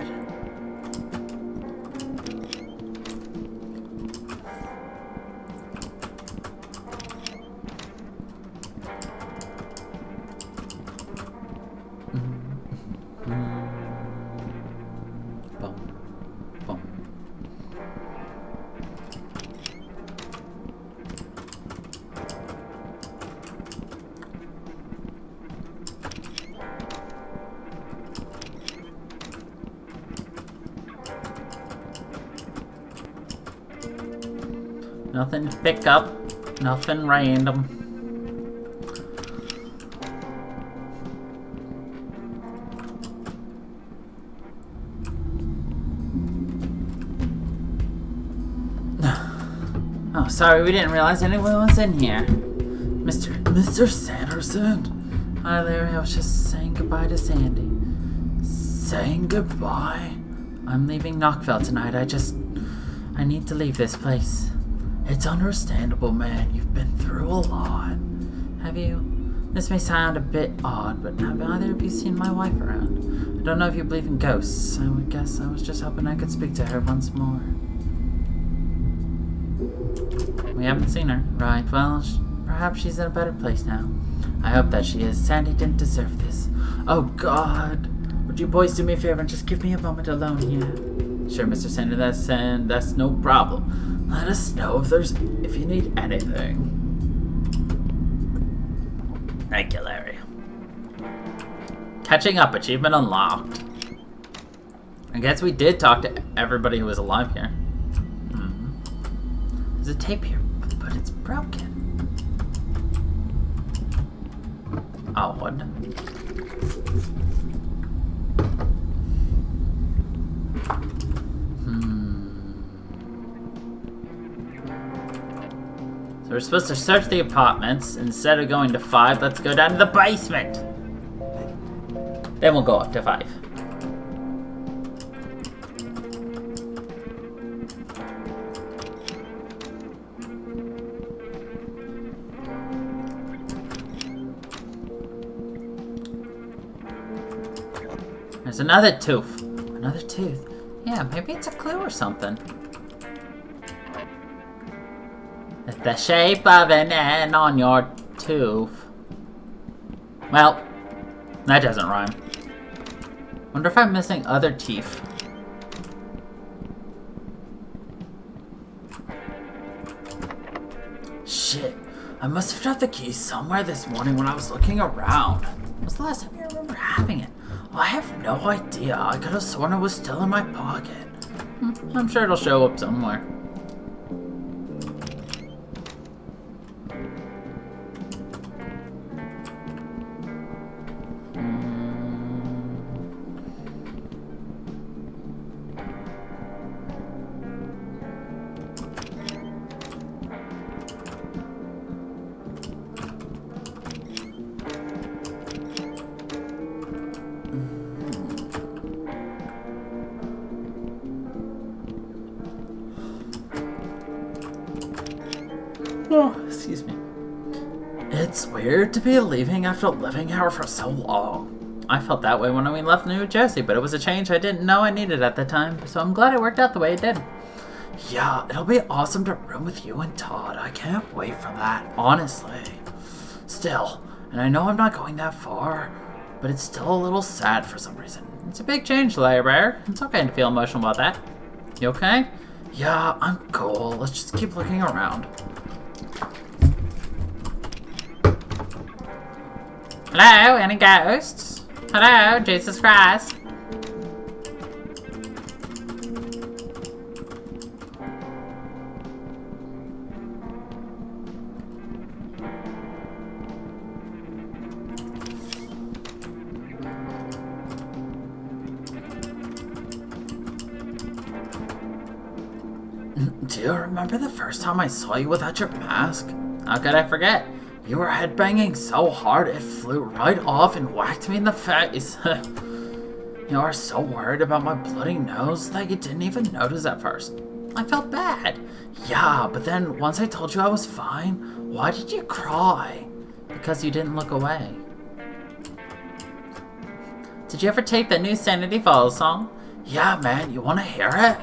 Nothing to pick up, nothing random. Oh, sorry, we didn't realize anyone was in here. Mr. Sanderson? Hi, Larry, I was just saying goodbye to Sandy. Saying goodbye? I'm leaving Knockville tonight, I need to leave this place. It's understandable, man. You've been through a lot. Have you? This may sound a bit odd, but have either of you seen my wife around? I don't know if you believe in ghosts. I would guess I was just hoping I could speak to her once more. We haven't seen her. Right, well, perhaps she's in a better place now. I hope that she is. Sandy didn't deserve this. Oh, God. Would you boys do me a favor and just give me a moment alone here? Sure, Mr. Sanderson, that's no problem. Let us know if you need anything. Thank you, Larry. Catching up, achievement unlocked. I guess we did talk to everybody who was alive here. There's a tape here, but it's broken. Oh, what? So we're supposed to search the apartments. Instead of going to 5, let's go down to the basement. Then we'll go up to 5. There's another tooth. Another tooth. Yeah, maybe it's a clue or something. It's the shape of an N on your tooth. Well, that doesn't rhyme. Wonder if I'm missing other teeth. Shit, I must have dropped the keys somewhere this morning when I was looking around. When was the last time you remember having it? Well, I have no idea. I could have sworn it was still in my pocket. I'm sure it'll show up somewhere. Oh, excuse me. It's weird to be leaving after living here for so long. I felt that way when we left New Jersey, but it was a change I didn't know I needed at the time, so I'm glad it worked out the way it did. Yeah, it'll be awesome to room with you and Todd. I can't wait for that, honestly. Still, and I know I'm not going that far, but it's still a little sad for some reason. It's a big change, Larry. It's okay to feel emotional about that. You okay? Yeah, I'm cool. Let's just keep looking around. Hello, any ghosts? Hello, Jesus Christ. Do you remember the first time I saw you without your mask? How could I forget? You were headbanging so hard it flew right off and whacked me in the face. You are so worried about my bloody nose that you didn't even notice at first. I felt bad. Yeah, but then once I told you I was fine, why did you cry? Because you didn't look away. Did you ever take the new Sanity Falls song? Yeah, man, you want to hear it?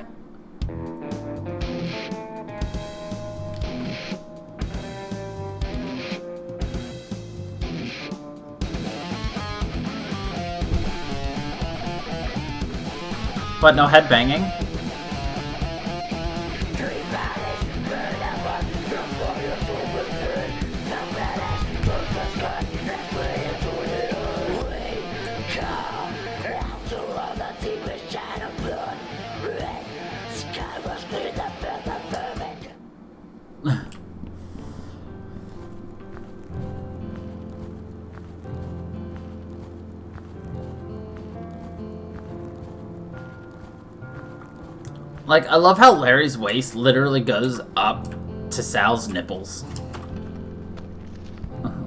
What, no headbanging? Like, I love how Larry's waist literally goes up to Sal's nipples.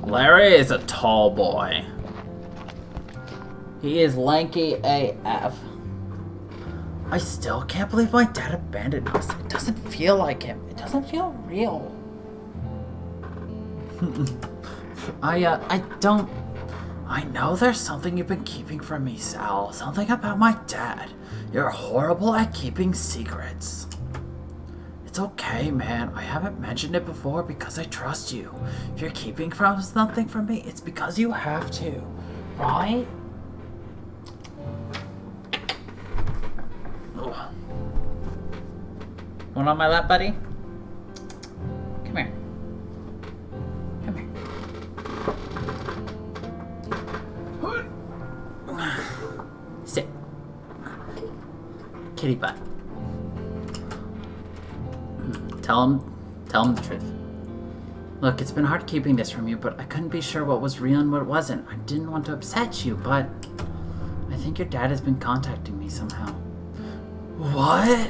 Larry is a tall boy. He is lanky AF. I still can't believe my dad abandoned us. It doesn't feel like him. It doesn't feel real. I know there's something you've been keeping from me, Sal. Something about my dad. You're horrible at keeping secrets. It's okay, man. I haven't mentioned it before because I trust you. If you're keeping something from me, it's because you have to. Right? Ugh. One on my lap, buddy? Come here. Come here. Sit. Kitty butt. Tell him the truth. Look, it's been hard keeping this from you, but I couldn't be sure what was real and what wasn't. I didn't want to upset you, but I think your dad has been contacting me somehow. What?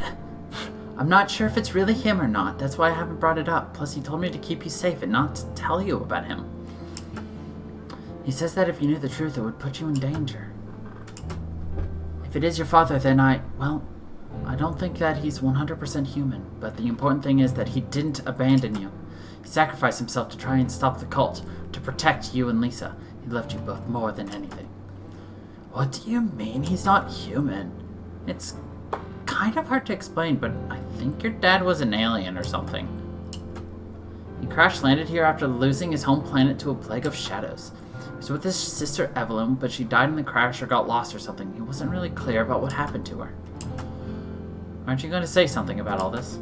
I'm not sure if it's really him or not. That's why I haven't brought it up. Plus, he told me to keep you safe and not to tell you about him. He says that if you knew the truth, it would put you in danger. If it is your father, then I don't think that he's 100% human, but the important thing is that he didn't abandon you. He sacrificed himself to try and stop the cult, to protect you and Lisa. He loved you both more than anything. What do you mean he's not human? It's kind of hard to explain, but I think your dad was an alien or something. He crash-landed here after losing his home planet to a plague of shadows. He was with his sister Evelyn, but she died in the crash or got lost or something. He wasn't really clear about what happened to her. Aren't you going to say something about all this?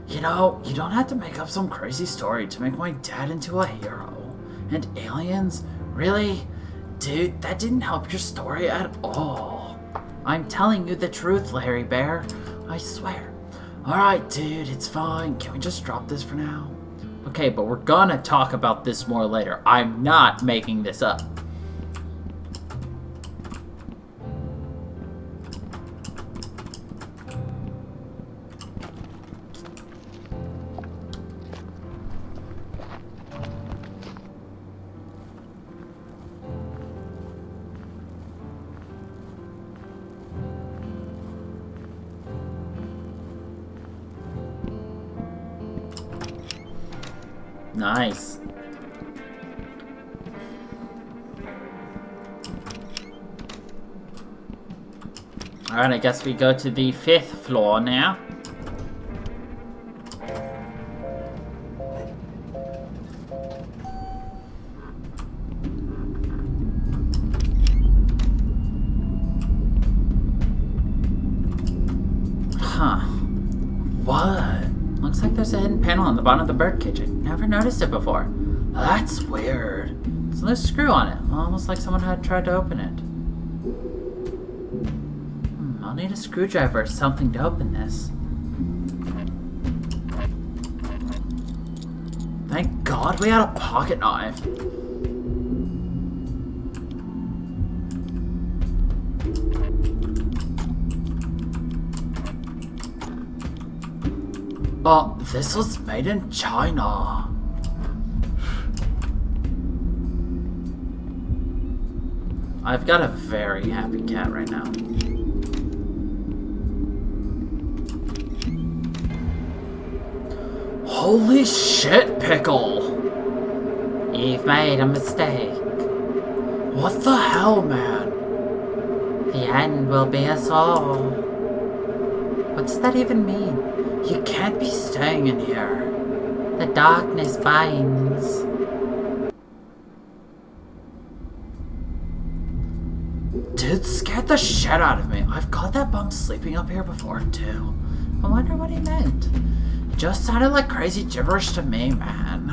You know, you don't have to make up some crazy story to make my dad into a hero. And aliens? Really? Dude, that didn't help your story at all. I'm telling you the truth, Larry Bear. I swear. Alright, dude, it's fine. Can we just drop this for now? Okay, but we're gonna talk about this more later. I'm not making this up. Nice. Alright, I guess we go to the 5th floor now. Huh. What? Looks like there's a hidden panel on the bottom of the birdcage. I never noticed it before. That's weird. So there's a screw on it, almost like someone had tried to open it. I'll need a screwdriver or something to open this. Thank God we had a pocket knife. Oh, this was made in China. I've got a very happy cat right now. Holy shit, Pickle! You've made a mistake. What the hell, man? The end will be us all. What does that even mean? You can't be staying in here. The darkness binds. Dude scared the shit out of me. I've caught that bum sleeping up here before, too. I wonder what he meant. It just sounded like crazy gibberish to me, man.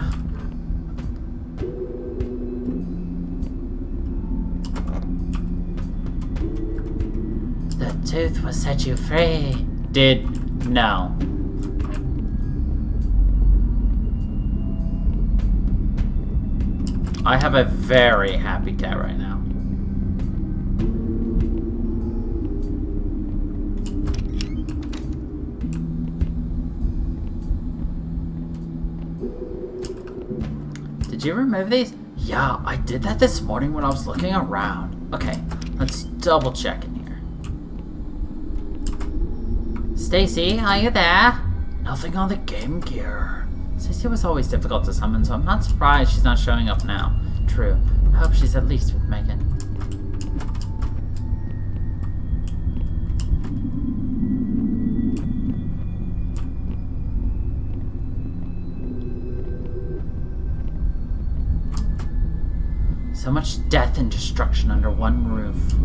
The tooth will set you free. No. I have a very happy cat right now. Did you remove these? Yeah, I did that this morning when I was looking around. Okay, let's double check in here. Stacy, are you there? Nothing on the Game Gear. Stacy was always difficult to summon, so I'm not surprised she's not showing up now. True. I hope she's at least with Megan. So much death and destruction under one roof.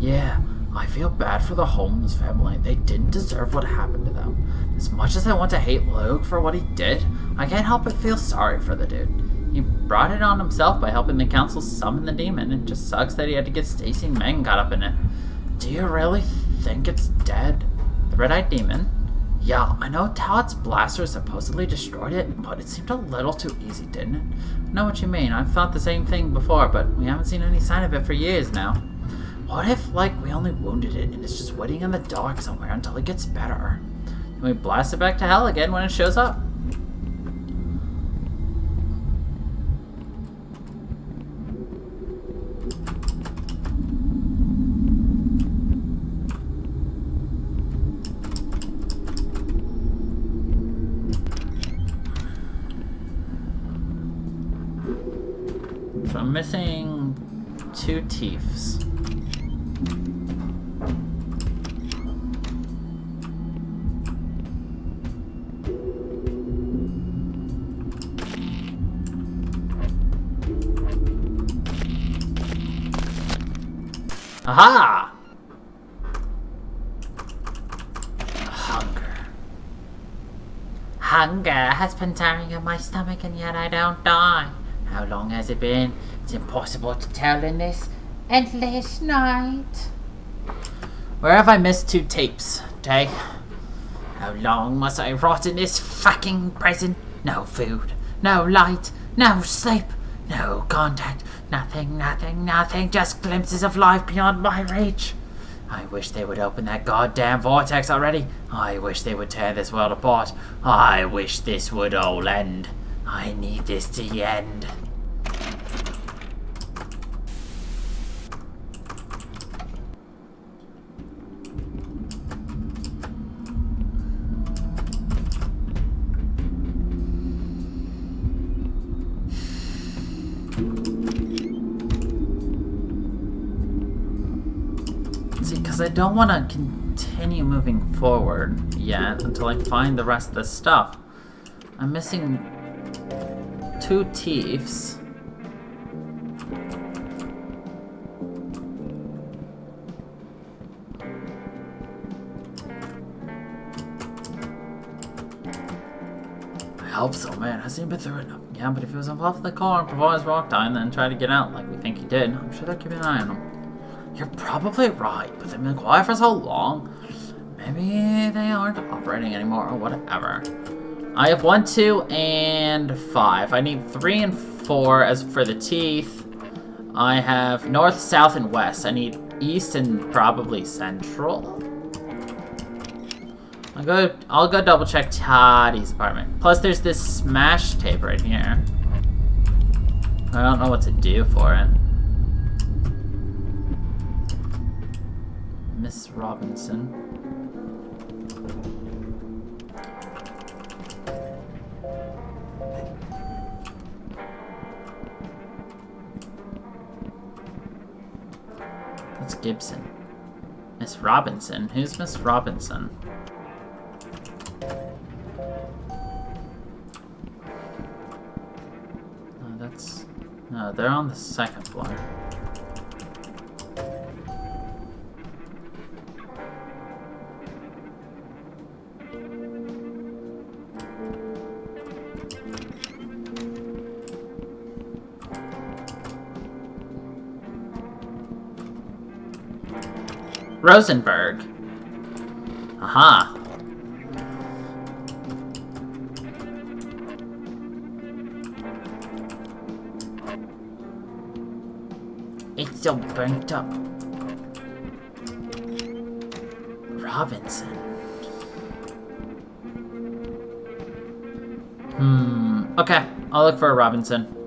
Yeah, I feel bad for the Holmes family. They didn't deserve what happened to them. As much as I want to hate Luke for what he did, I can't help but feel sorry for the dude. He brought it on himself by helping the council summon the demon. It just sucks that he had to get Stacy and Megan caught up in it. Do you really think it's dead? The red-eyed demon? Yeah, I know Todd's blaster supposedly destroyed it, but it seemed a little too easy, didn't it? I know what you mean. I've thought the same thing before, but we haven't seen any sign of it for years now. What if, like, we only wounded it and it's just waiting in the dark somewhere until it gets better? And we blast it back to hell again when it shows up? So I'm missing 2 teeths. Aha! Hunger has been tearing at my stomach and yet I don't die. How long has it been? It's impossible to tell in this endless night. Where have I missed 2 tapes, Tay? How long must I rot in this fucking prison? No food, no light, no sleep, no contact, nothing, just glimpses of life beyond my reach. I wish they would open that goddamn vortex already. I wish they would tear this world apart. I wish this would all end. I need this to end. Because I don't want to continue moving forward yet until I find the rest of the stuff. I'm missing 2 teeths. I hope so, man. Hasn't he been through it? Yeah, but if he was involved in the car and Pavoy's walked down and then tried to get out like we think he did, I'm sure they're keeping an eye on him. You're probably right, but they've been quiet for so long. Maybe they aren't operating anymore or whatever. I have 1, 2, and 5. I need 3 and 4 as for the teeth. I have north, south, and west. I need east and probably central. I'll go double check Toddy's apartment. Plus there's this smash tape right here. I don't know what to do for it. Miss Robinson. That's Gibson. Miss Robinson? Who's Miss Robinson? No, that's... No, they're on the second floor. Rosenberg. Aha. It's so burnt up. Robinson. Okay, I'll look for a Robinson.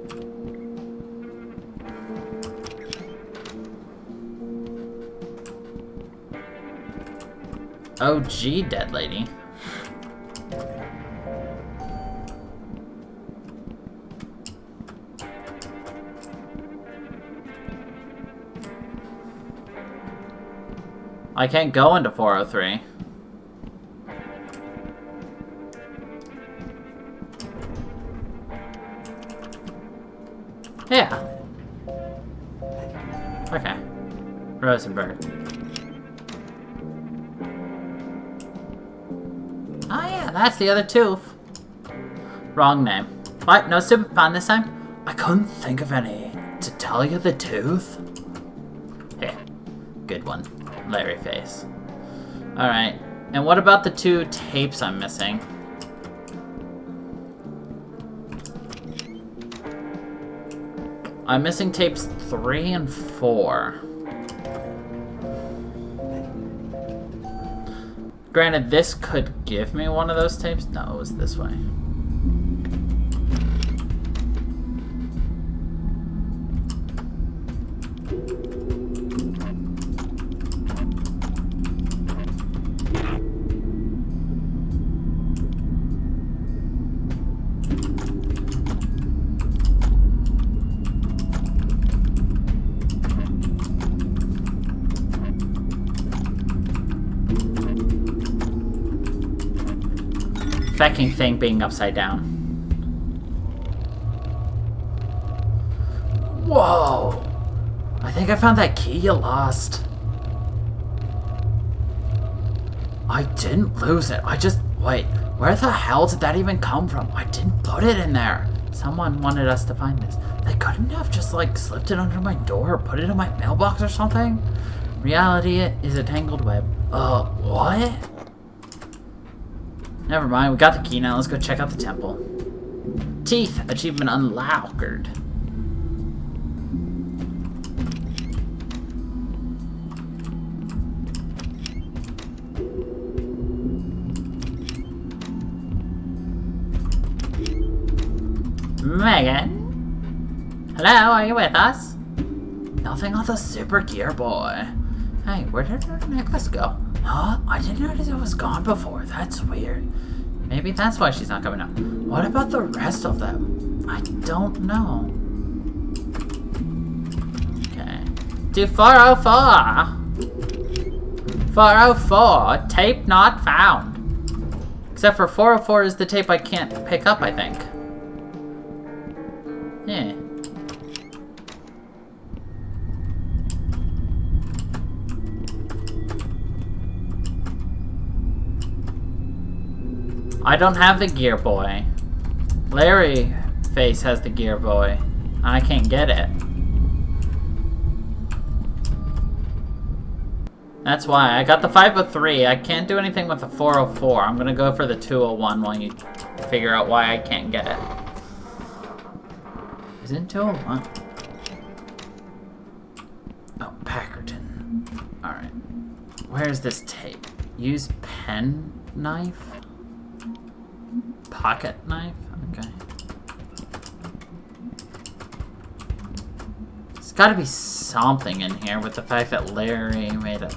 OG dead lady. I can't go into 403. Yeah. Okay. Rosenberg. Oh yeah, that's the other tooth. Wrong name. What? No stupid pun this time? I couldn't think of any to tell you the tooth. Hey, good one. Larry face. Alright. And what about the 2 tapes I'm missing? I'm missing tapes 3 and 4. Granted, this could give me one of those tapes. No, it was this way. Fecking thing being upside down. Whoa! I think I found that key you lost. I didn't lose it. I just... Wait, where the hell did that even come from? I didn't put it in there. Someone wanted us to find this. They couldn't have just, like, slipped it under my door or put it in my mailbox or something? Reality is a tangled web. What? Never mind, we got the key now. Let's go check out the temple. Teeth. Achievement unlocked. Megan? Hello, are you with us? Nothing on the Super Gear Boy. Hey, where did her necklace go? Huh? I didn't notice it was gone before. That's weird. Maybe that's why she's not coming out. What about the rest of them? I don't know. Okay. To 404. 404. Tape not found. Except for 404 is the tape I can't pick up, I think. Yeah. I don't have the Gear Boy. Larry face has the Gear Boy. I can't get it. That's why. I got the 503. I can't do anything with the 404. I'm gonna go for the 201 while you figure out why I can't get it. Is it 201? Oh, Packerton. Alright. Where's this tape? Use pen knife? Pocket knife? Okay. There's gotta be something in here with the fact that Larry made it.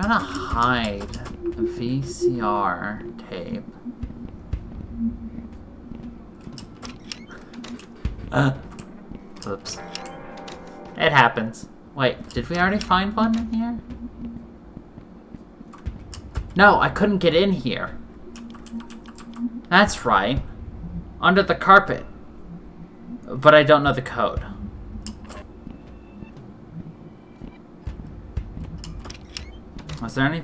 gonna hide a VCR tape. Oops. It happens. Wait, did we already find one in here? No, I couldn't get in here. That's right. Under the carpet. But I don't know the code. Was there any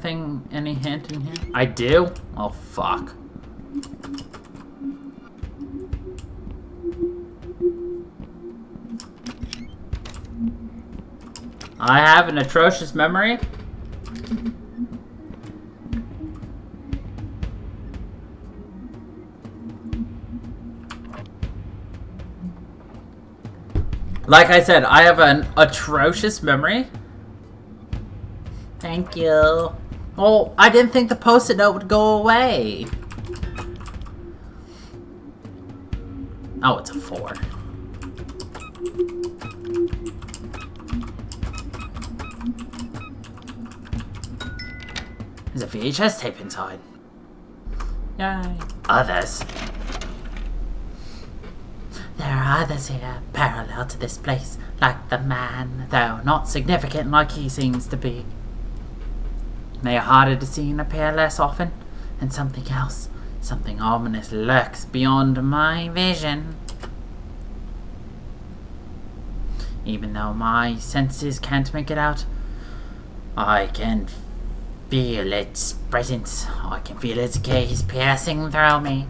hint in here? I do? Oh, fuck. I have an atrocious memory. Like I said, I have an atrocious memory. Thank you. Well, I didn't think the post-it note would go away. Oh, it's a 4. There's a VHS tape inside. Yay. Others. There are others here, parallel to this place, like the man, though not significant like he seems to be. They are harder to see and appear less often, and something else, something ominous lurks beyond my vision. Even though my senses can't make it out, I can feel its presence. I can feel its gaze piercing through me.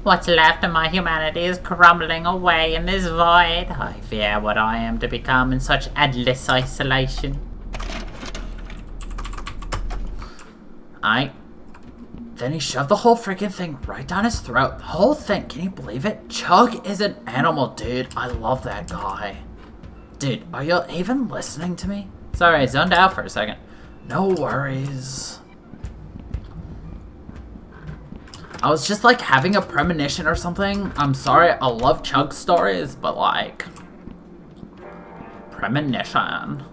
What's left of my humanity is crumbling away in this void. I fear what I am to become in such endless isolation. Then he shoved the whole freaking thing right down his throat. The whole thing, can you believe it? Chug is an animal, dude. I love that guy. Dude, are you even listening to me? Sorry, I zoned out for a second. No worries. I was just like having a premonition or something. I'm sorry, I love Chug stories, but like... premonition.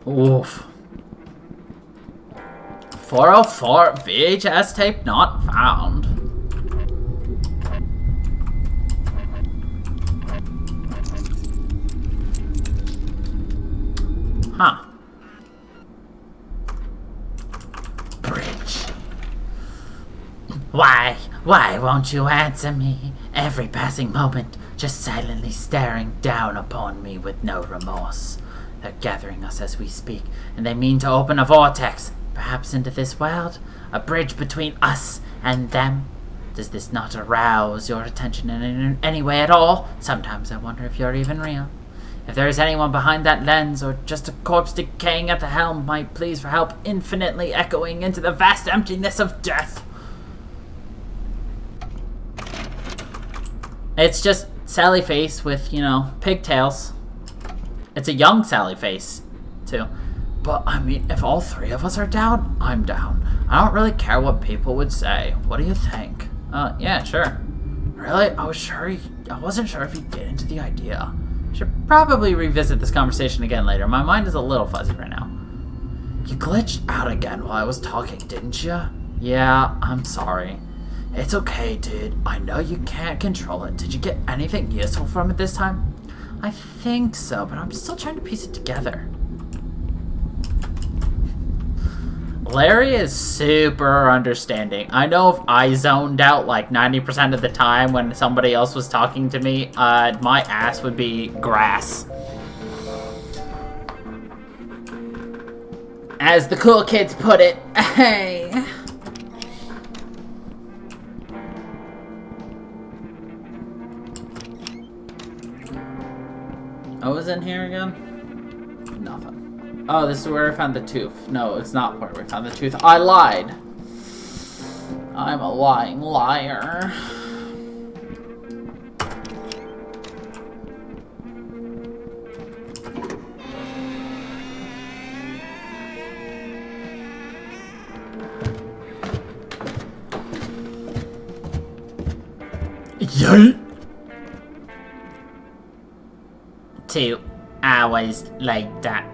Oof. 404 VHS tape not found. Huh. Bridge. Why won't you answer me? Every passing moment, just silently staring down upon me with no remorse. They're gathering us as we speak, and they mean to open a vortex, perhaps into this world, a bridge between us and them. Does this not arouse your attention in any way at all? Sometimes I wonder if you're even real. If there is anyone behind that lens, or just a corpse decaying at the helm, my pleas for help infinitely echoing into the vast emptiness of death. It's just Sally Face with, you know, pigtails. It's a young Sally Face, too. But, I mean, if all three of us are down, I'm down. I don't really care what people would say. What do you think? Yeah, sure. Really? I wasn't sure if you'd get into the idea. I should probably revisit this conversation again later. My mind is a little fuzzy right now. You glitched out again while I was talking, didn't you? Yeah, I'm sorry. It's okay, dude. I know you can't control it. Did you get anything useful from it this time? I think so, but I'm still trying to piece it together. Larry is super understanding. I know if I zoned out like 90% of the time when somebody else was talking to me, my ass would be grass. As the cool kids put it, hey. What was in here again? Nothing. Oh, this is where I found the tooth. No, it's not where we found the tooth. I lied. I'm a lying liar. Yay! 2. Always like that.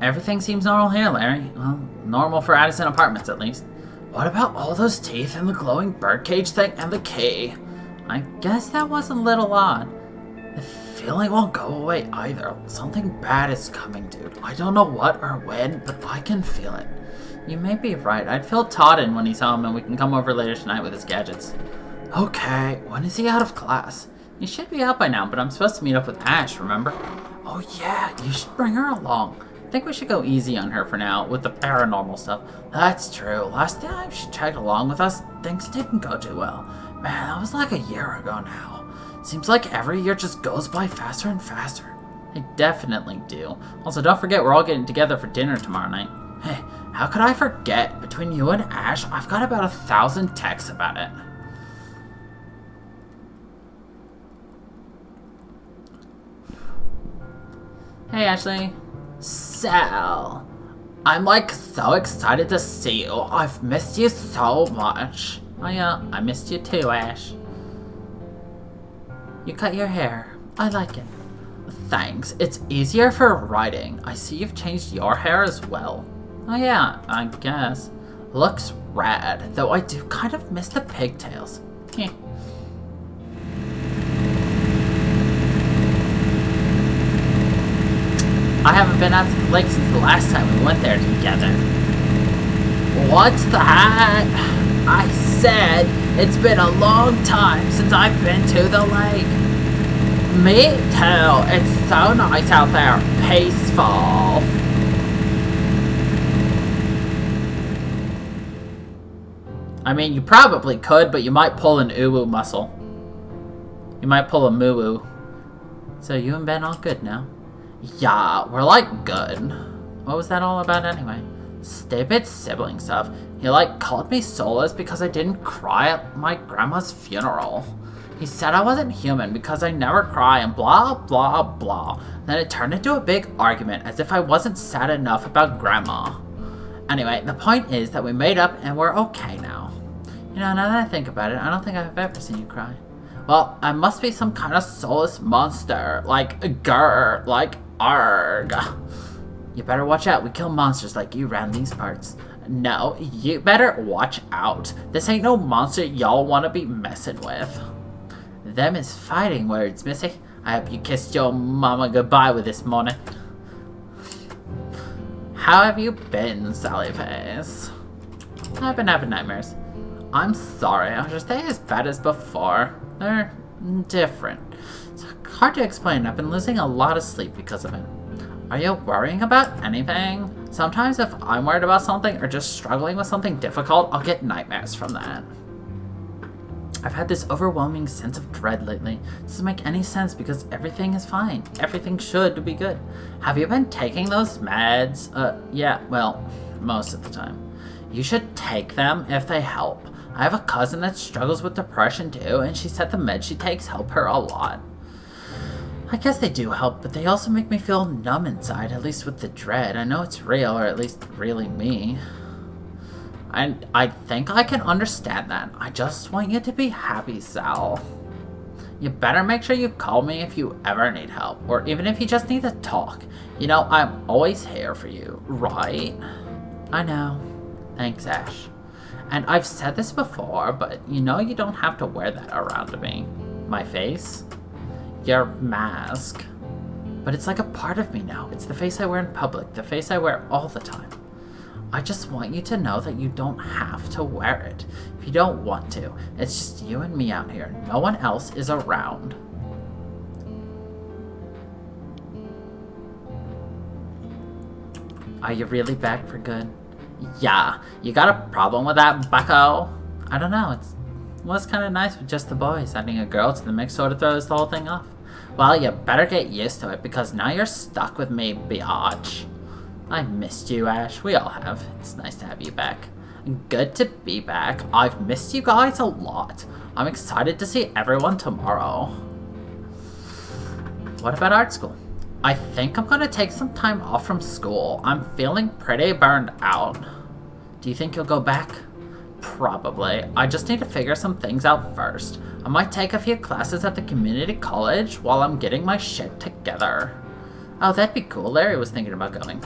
Everything seems normal here, Larry. Well, normal for Addison Apartments, at least. What about all those teeth and the glowing birdcage thing and the key? I guess that was a little odd. The feeling won't go away either. Something bad is coming, dude. I don't know what or when, but I can feel it. You may be right. I'd fill Todd in when he's home, and we can come over later tonight with his gadgets. Okay, when is he out of class? He should be out by now, but I'm supposed to meet up with Ash, remember? Oh yeah, you should bring her along. I think we should go easy on her for now, with the paranormal stuff. That's true. Last time she tagged along with us, things didn't go too well. Man, that was like a year ago now. Seems like every year just goes by faster and faster. They definitely do. Also, don't forget we're all getting together for dinner tomorrow night. Hey, how could I forget? Between you and Ash, I've got about 1,000 texts about it. Hey, Ashley. Sal. I'm like so excited to see you. I've missed you so much. Oh yeah, I missed you too, Ash. You cut your hair. I like it. Thanks. It's easier for writing. I see you've changed your hair as well. Oh yeah, I guess. Looks rad, though I do kind of miss the pigtails. Heh. I haven't been out to the lake since the last time we went there together. What's that? I said it's been a long time since I've been to the lake. Me too. It's so nice out there. Peaceful. I mean, you probably could, but you might pull an uwu muscle. You might pull a moo-woo. So you and Ben all good now? Yeah, we're like good. What was that all about anyway? Stupid sibling stuff. He like called me soulless because I didn't cry at my grandma's funeral. He said I wasn't human because I never cry and blah blah blah. Then it turned into a big argument as if I wasn't sad enough about grandma. Anyway, the point is that we made up and we're okay now. You know, now that I think about it, I don't think I've ever seen you cry. Well, I must be some kind of soulless monster, like grr, like arg. You better watch out, we kill monsters like you around these parts. No, you better watch out. This ain't no monster y'all wanna be messing with. Them is fighting words, Missy. I hope you kissed your mama goodbye with this morning. How have you been, Sally Face? I've been having nightmares. I'm sorry, I'll just stay as bad as before. They're different. It's hard to explain. I've been losing a lot of sleep because of it. Are you worrying about anything? Sometimes if I'm worried about something or just struggling with something difficult, I'll get nightmares from that. I've had this overwhelming sense of dread lately. It doesn't make any sense because everything is fine. Everything should be good. Have you been taking those meds? Yeah, well, most of the time. You should take them if they help. I have a cousin that struggles with depression too, and she said the meds she takes help her a lot. I guess they do help, but they also make me feel numb inside, at least with the dread. I know it's real, or at least really me. And I think I can understand that. I just want you to be happy, Sal. You better make sure you call me if you ever need help, or even if you just need to talk. You know, I'm always here for you, right? I know. Thanks, Ash. And I've said this before, but you know you don't have to wear that around me. My face? Your mask. But it's like a part of me now. It's the face I wear in public, the face I wear all the time. I just want you to know that you don't have to wear it. If you don't want to, it's just you and me out here. No one else is around. Are you really back for good? Yeah. You got a problem with that, bucko? I don't know. It was kind of nice with just the boys. Adding a girl to the mix sort of throws the whole thing off. Well, you better get used to it because now you're stuck with me, biatch. I missed you, Ash. We all have. It's nice to have you back. Good to be back. I've missed you guys a lot. I'm excited to see everyone tomorrow. What about art school? I think I'm gonna take some time off from school. I'm feeling pretty burned out. Do you think you'll go back? Probably. I just need to figure some things out first. I might take a few classes at the community college while I'm getting my shit together. Oh, that'd be cool. Larry was thinking about going.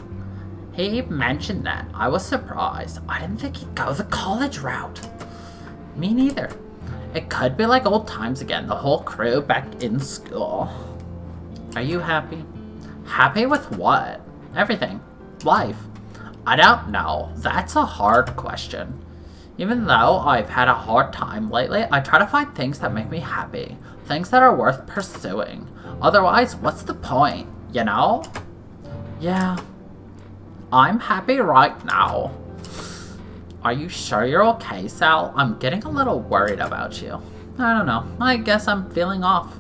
He mentioned that. I was surprised. I didn't think he'd go the college route. Me neither. It could be like old times again, the whole crew back in school. Are you happy? Happy with what? Everything. Life. I don't know. That's a hard question. Even though I've had a hard time lately, I try to find things that make me happy. Things that are worth pursuing. Otherwise, what's the point? You know? Yeah. I'm happy right now. Are you sure you're okay, Sal? I'm getting a little worried about you. I don't know. I guess I'm feeling off.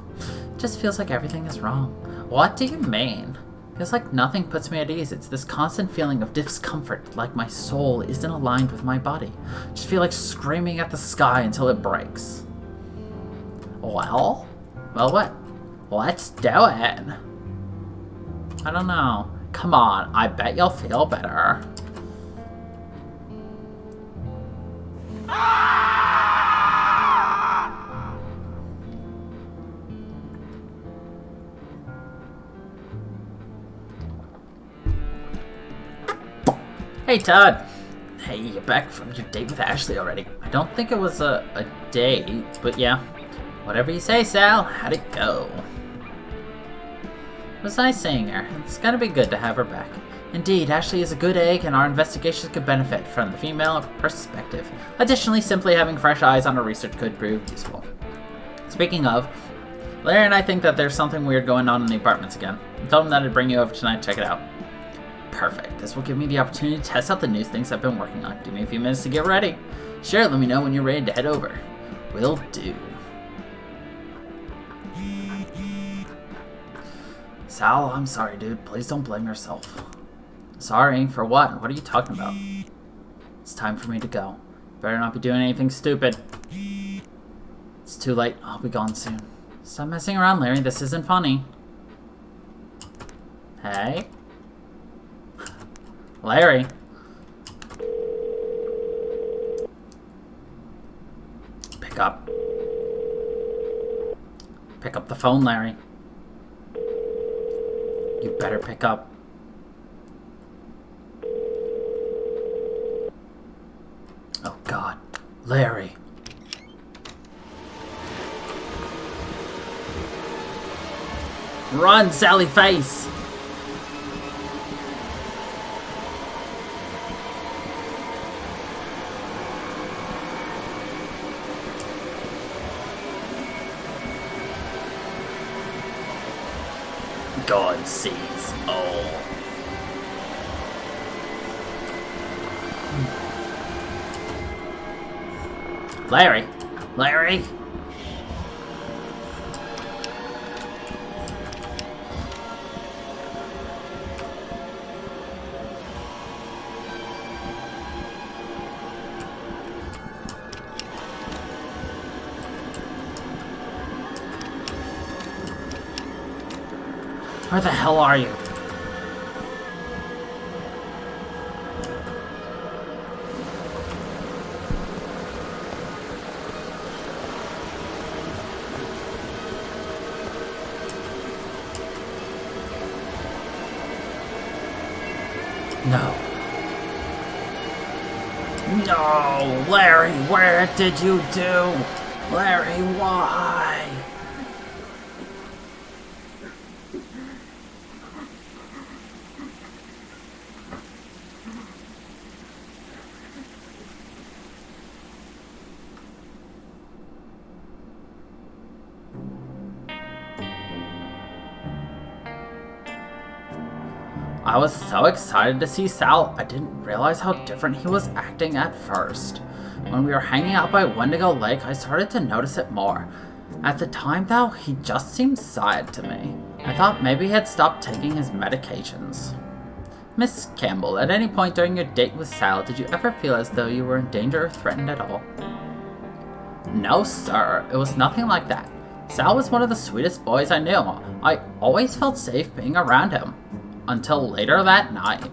Just feels like everything is wrong. What do you mean? Feels like nothing puts me at ease. It's this constant feeling of discomfort, like my soul isn't aligned with my body. Just feel like screaming at the sky until it breaks. Well what? Let's do it. I don't know. Come on, I bet you'll feel better. Hey, Todd. Hey, you're back from your date with Ashley already. I don't think it was a date, but yeah. Whatever you say, Sal. How'd it go? It was nice seeing her. It's gonna be good to have her back. Indeed, Ashley is a good egg, and our investigations could benefit from the female perspective. Additionally, simply having fresh eyes on our research could prove useful. Speaking of, Larry and I think that there's something weird going on in the apartments again. I told him that I'd bring you over tonight to check it out. Perfect. This will give me the opportunity to test out the new things I've been working on. Give me a few minutes to get ready. Sure, let me know when you're ready to head over. Will do. Sal, I'm sorry, dude. Please don't blame yourself. Sorry? For what? What are you talking about? It's time for me to go. Better not be doing anything stupid. It's too late. I'll be gone soon. Stop messing around, Larry. This isn't funny. Hey? Larry. Pick up. Pick up the phone, Larry. You better pick up. Oh, God. Larry. Run, Sally Face! God sees all. Larry! Larry! Where the hell are you? No. No, Larry, what did you do? Larry, why? I was so excited to see Sal, I didn't realize how different he was acting at first. When we were hanging out by Wendigo Lake, I started to notice it more. At the time though, he just seemed sad to me. I thought maybe he had stopped taking his medications. Miss Campbell, at any point during your date with Sal, did you ever feel as though you were in danger or threatened at all? No, sir. It was nothing like that. Sal was one of the sweetest boys I knew. I always felt safe being around him. Until later that night.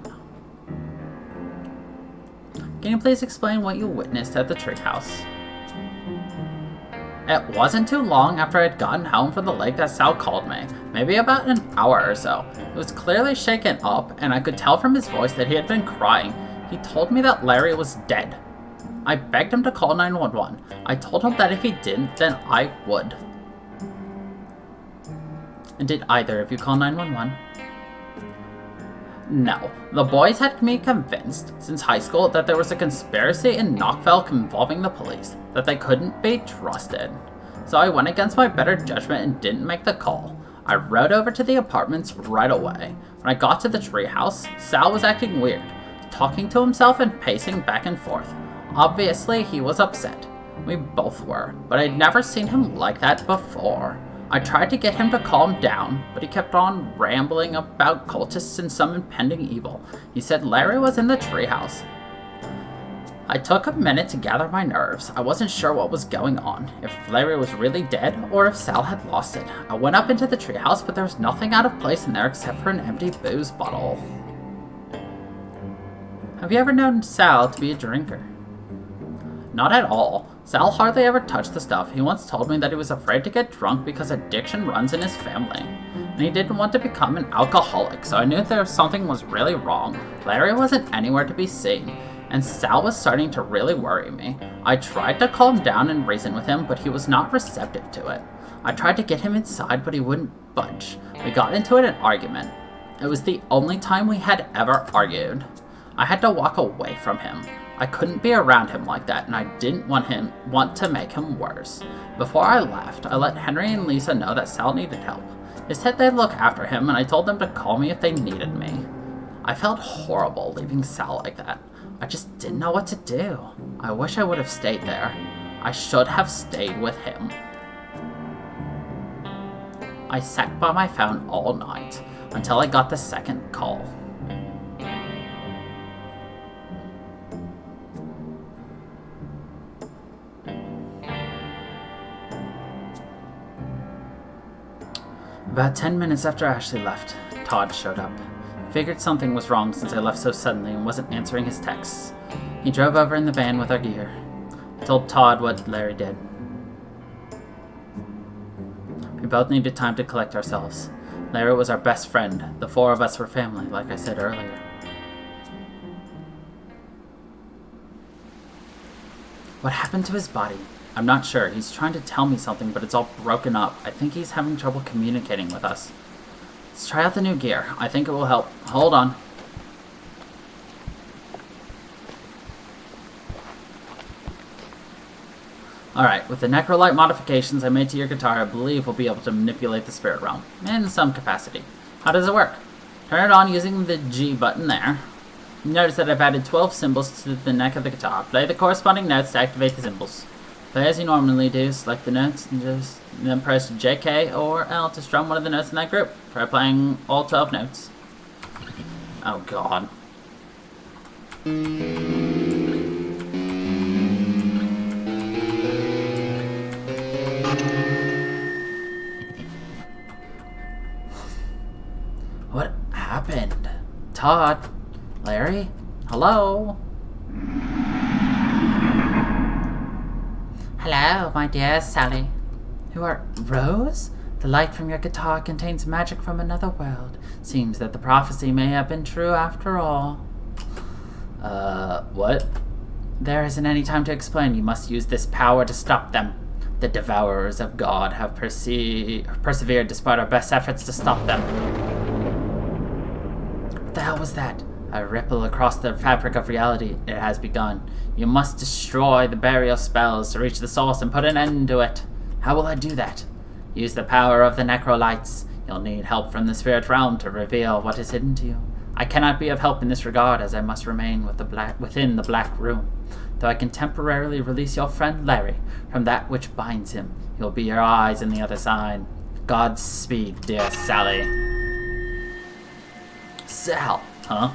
Can you please explain what you witnessed at the treehouse? It wasn't too long after I had gotten home from the lake that Sal called me, maybe about an hour or so. He was clearly shaken up, and I could tell from his voice that he had been crying. He told me that Larry was dead. I begged him to call 911. I told him that if he didn't, then I would. And did either of you call 911? No. The boys had me convinced, since high school, that there was a conspiracy in Knockville involving the police, that they couldn't be trusted. So I went against my better judgment and didn't make the call. I rode over to the apartments right away. When I got to the treehouse, Sal was acting weird, talking to himself and pacing back and forth. Obviously, he was upset. We both were, but I'd never seen him like that before. I tried to get him to calm down, but he kept on rambling about cultists and some impending evil. He said Larry was in the treehouse. I took a minute to gather my nerves. I wasn't sure what was going on, if Larry was really dead or if Sal had lost it. I went up into the treehouse, but there was nothing out of place in there except for an empty booze bottle. Have you ever known Sal to be a drinker? Not at all. Sal hardly ever touched the stuff. He once told me that he was afraid to get drunk because addiction runs in his family. And he didn't want to become an alcoholic, so I knew that something was really wrong. Larry wasn't anywhere to be seen, and Sal was starting to really worry me. I tried to calm down and reason with him, but he was not receptive to it. I tried to get him inside, but he wouldn't budge. We got into an argument. It was the only time we had ever argued. I had to walk away from him. I couldn't be around him like that, and I didn't want to make him worse. Before I left, I let Henry and Lisa know that Sal needed help. They said they'd look after him, and I told them to call me if they needed me. I felt horrible leaving Sal like that. I just didn't know what to do. I wish I would have stayed there. I should have stayed with him. I sat by my phone all night, until I got the second call. About 10 minutes after Ashley left, Todd showed up. Figured something was wrong since I left so suddenly and wasn't answering his texts. He drove over in the van with our gear. I told Todd what Larry did. We both needed time to collect ourselves. Larry was our best friend. The four of us were family, like I said earlier. What happened to his body? I'm not sure. He's trying to tell me something, but it's all broken up. I think he's having trouble communicating with us. Let's try out the new gear. I think it will help. Hold on. Alright, with the Necrolite modifications I made to your guitar, I believe we'll be able to manipulate the spirit realm, in some capacity. How does it work? Turn it on using the G button there. Notice that I've added 12 symbols to the neck of the guitar. Play the corresponding notes to activate the symbols. Play as you normally do, select the notes, and then press J, K, or L to strum one of the notes in that group. Try playing all 12 notes. Oh god. What happened? Todd? Larry? Hello? Hello, my dear Sally. You are Rose? The light from your guitar contains magic from another world. Seems that the prophecy may have been true after all. What? There isn't any time to explain. You must use this power to stop them. The Devourers of God have persevered despite our best efforts to stop them. What the hell was that? A ripple across the fabric of reality. It has begun. You must destroy the burial spells to reach the source and put an end to it. How will I do that? Use the power of the Necrolites. You'll need help from the spirit realm to reveal what is hidden to you. I cannot be of help in this regard, as I must remain within the Black Room. Though I can temporarily release your friend Larry from that which binds him. He'll be your eyes on the other side. Godspeed, dear Sally. Sal, huh?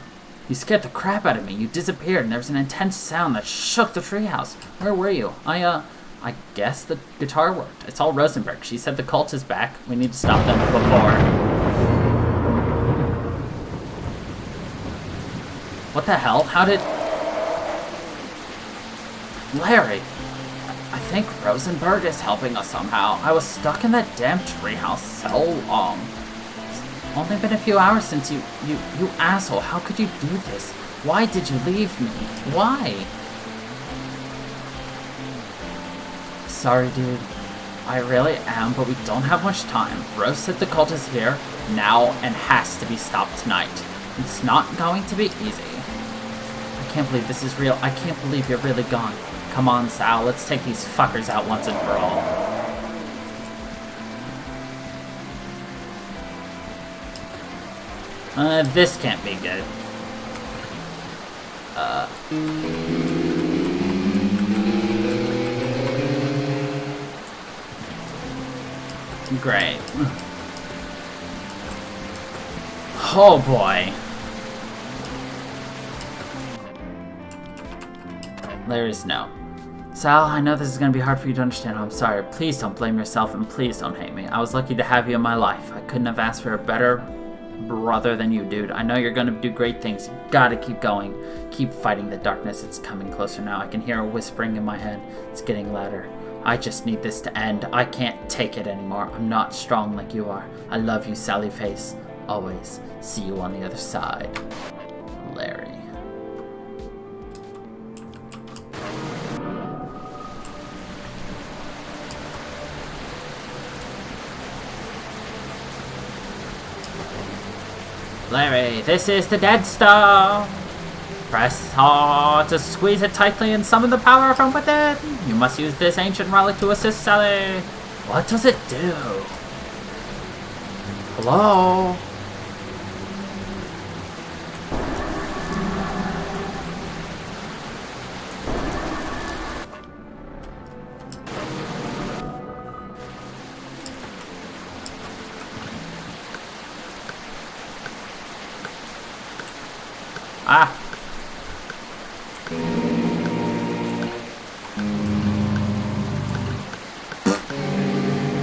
You scared the crap out of me. You disappeared, and there was an intense sound that shook the treehouse. Where were you? I guess the guitar worked. It's all Rosenberg. She said the cult is back. We need to stop them before. What the hell? How did... Larry, I think Rosenberg is helping us somehow. I was stuck in that damn treehouse so long. It's only been a few hours since you asshole. How could you do this? Why did you leave me? Why? Sorry, dude. I really am, but we don't have much time. Rose said the cult is here now and has to be stopped tonight. It's not going to be easy. I can't believe this is real. I can't believe you're really gone. Come on, Sal. Let's take these fuckers out once and for all. This can't be good. Great. Oh boy. Larry's no. Sal, I know this is gonna be hard for you to understand. I'm sorry. Please don't blame yourself and please don't hate me. I was lucky to have you in my life. I couldn't have asked for a better brother than you, dude. I know you're gonna do great things. You gotta keep going. Keep fighting the darkness. It's coming closer now. I can hear a whispering in my head. It's getting louder. I just need this to end. I can't take it anymore. I'm not strong like you are. I love you, Sally Face. Always. See you on the other side. Larry. Larry, this is the Dead Star. Press hard to squeeze it tightly and summon the power from within. You must use this ancient relic to assist Sally. What does it do? Hello? Ah.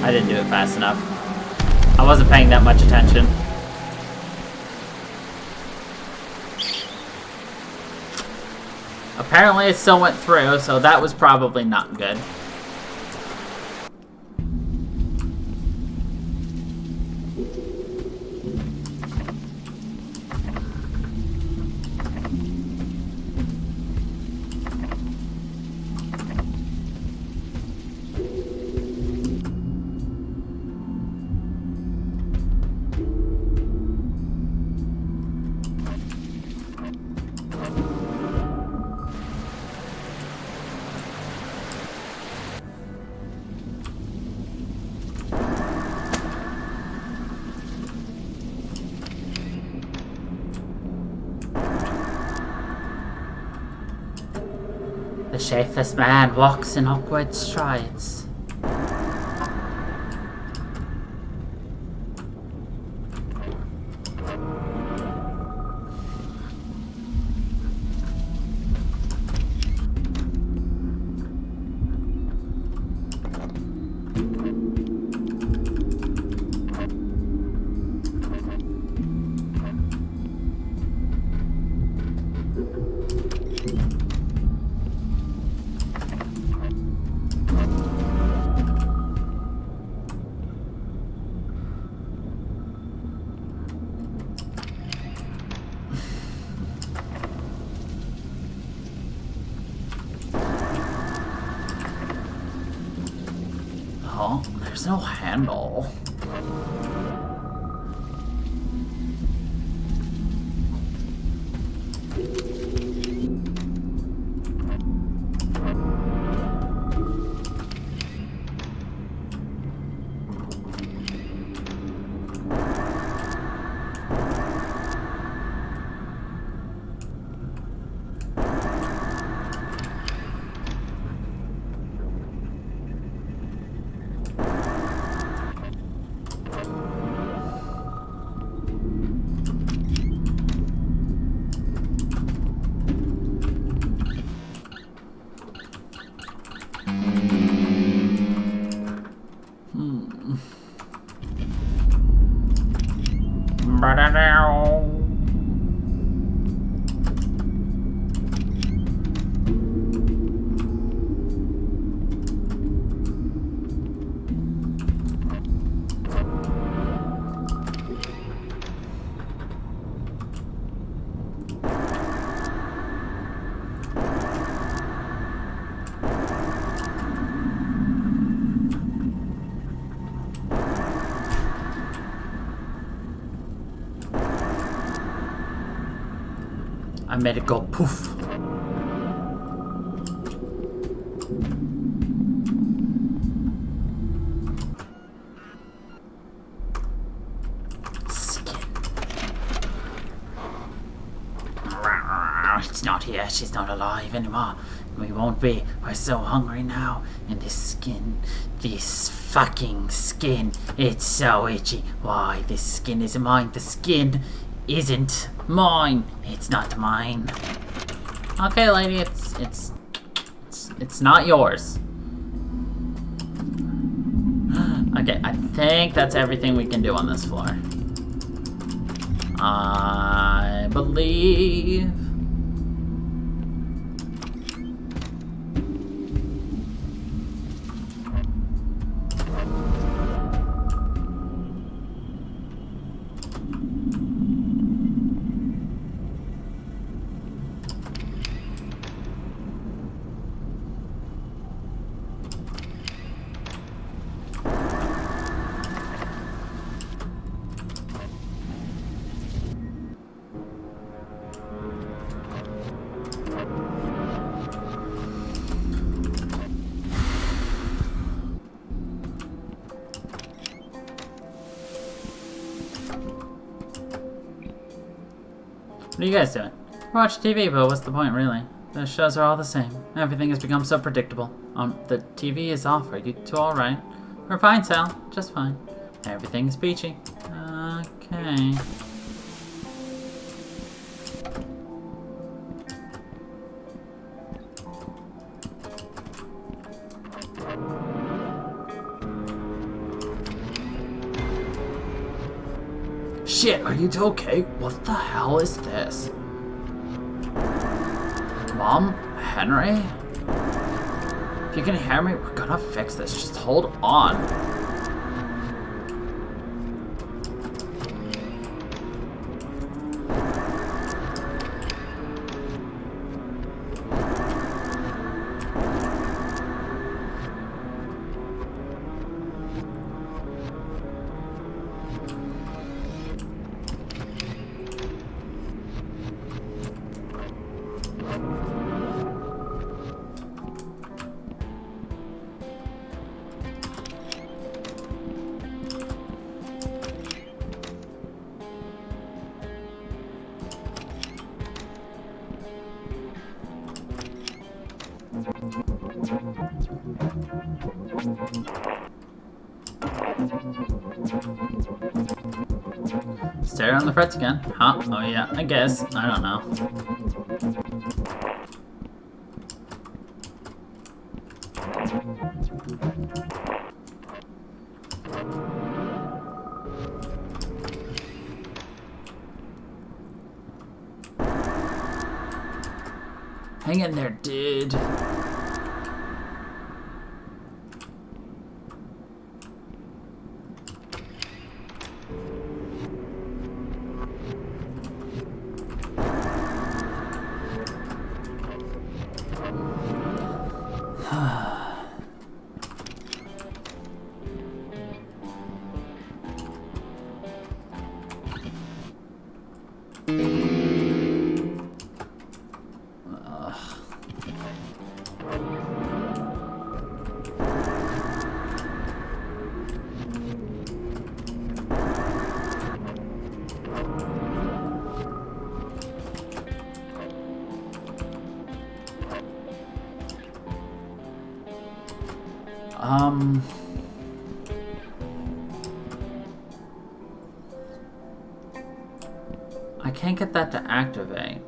I didn't do it fast enough. I wasn't paying that much attention. Apparently it still went through, so that was probably not good. The shapeless man walks in awkward strides. Oh, there's no handle. I made it go poof. It's not here. She's not alive anymore. We won't be. We're so hungry now. And this skin, this fucking skin, it's so itchy. Why? This skin isn't mine. The skin isn't mine. It's not mine. Okay, lady, it's not yours. Okay, I think that's everything we can do on this floor. I believe. What are you guys doing? Watch TV, but what's the point, really? The shows are all the same. Everything has become so predictable. The TV is off. Are you two alright? We're fine, Sal. Just fine. Everything is peachy. Okay. Shit, are you two okay? What the hell is this? Mom? Henry? If you can hear me, we're gonna fix this. Just hold on. Stare on the frets again. Huh? Oh yeah, I guess. I don't know. Hang in there, dude. I can't get that to activate.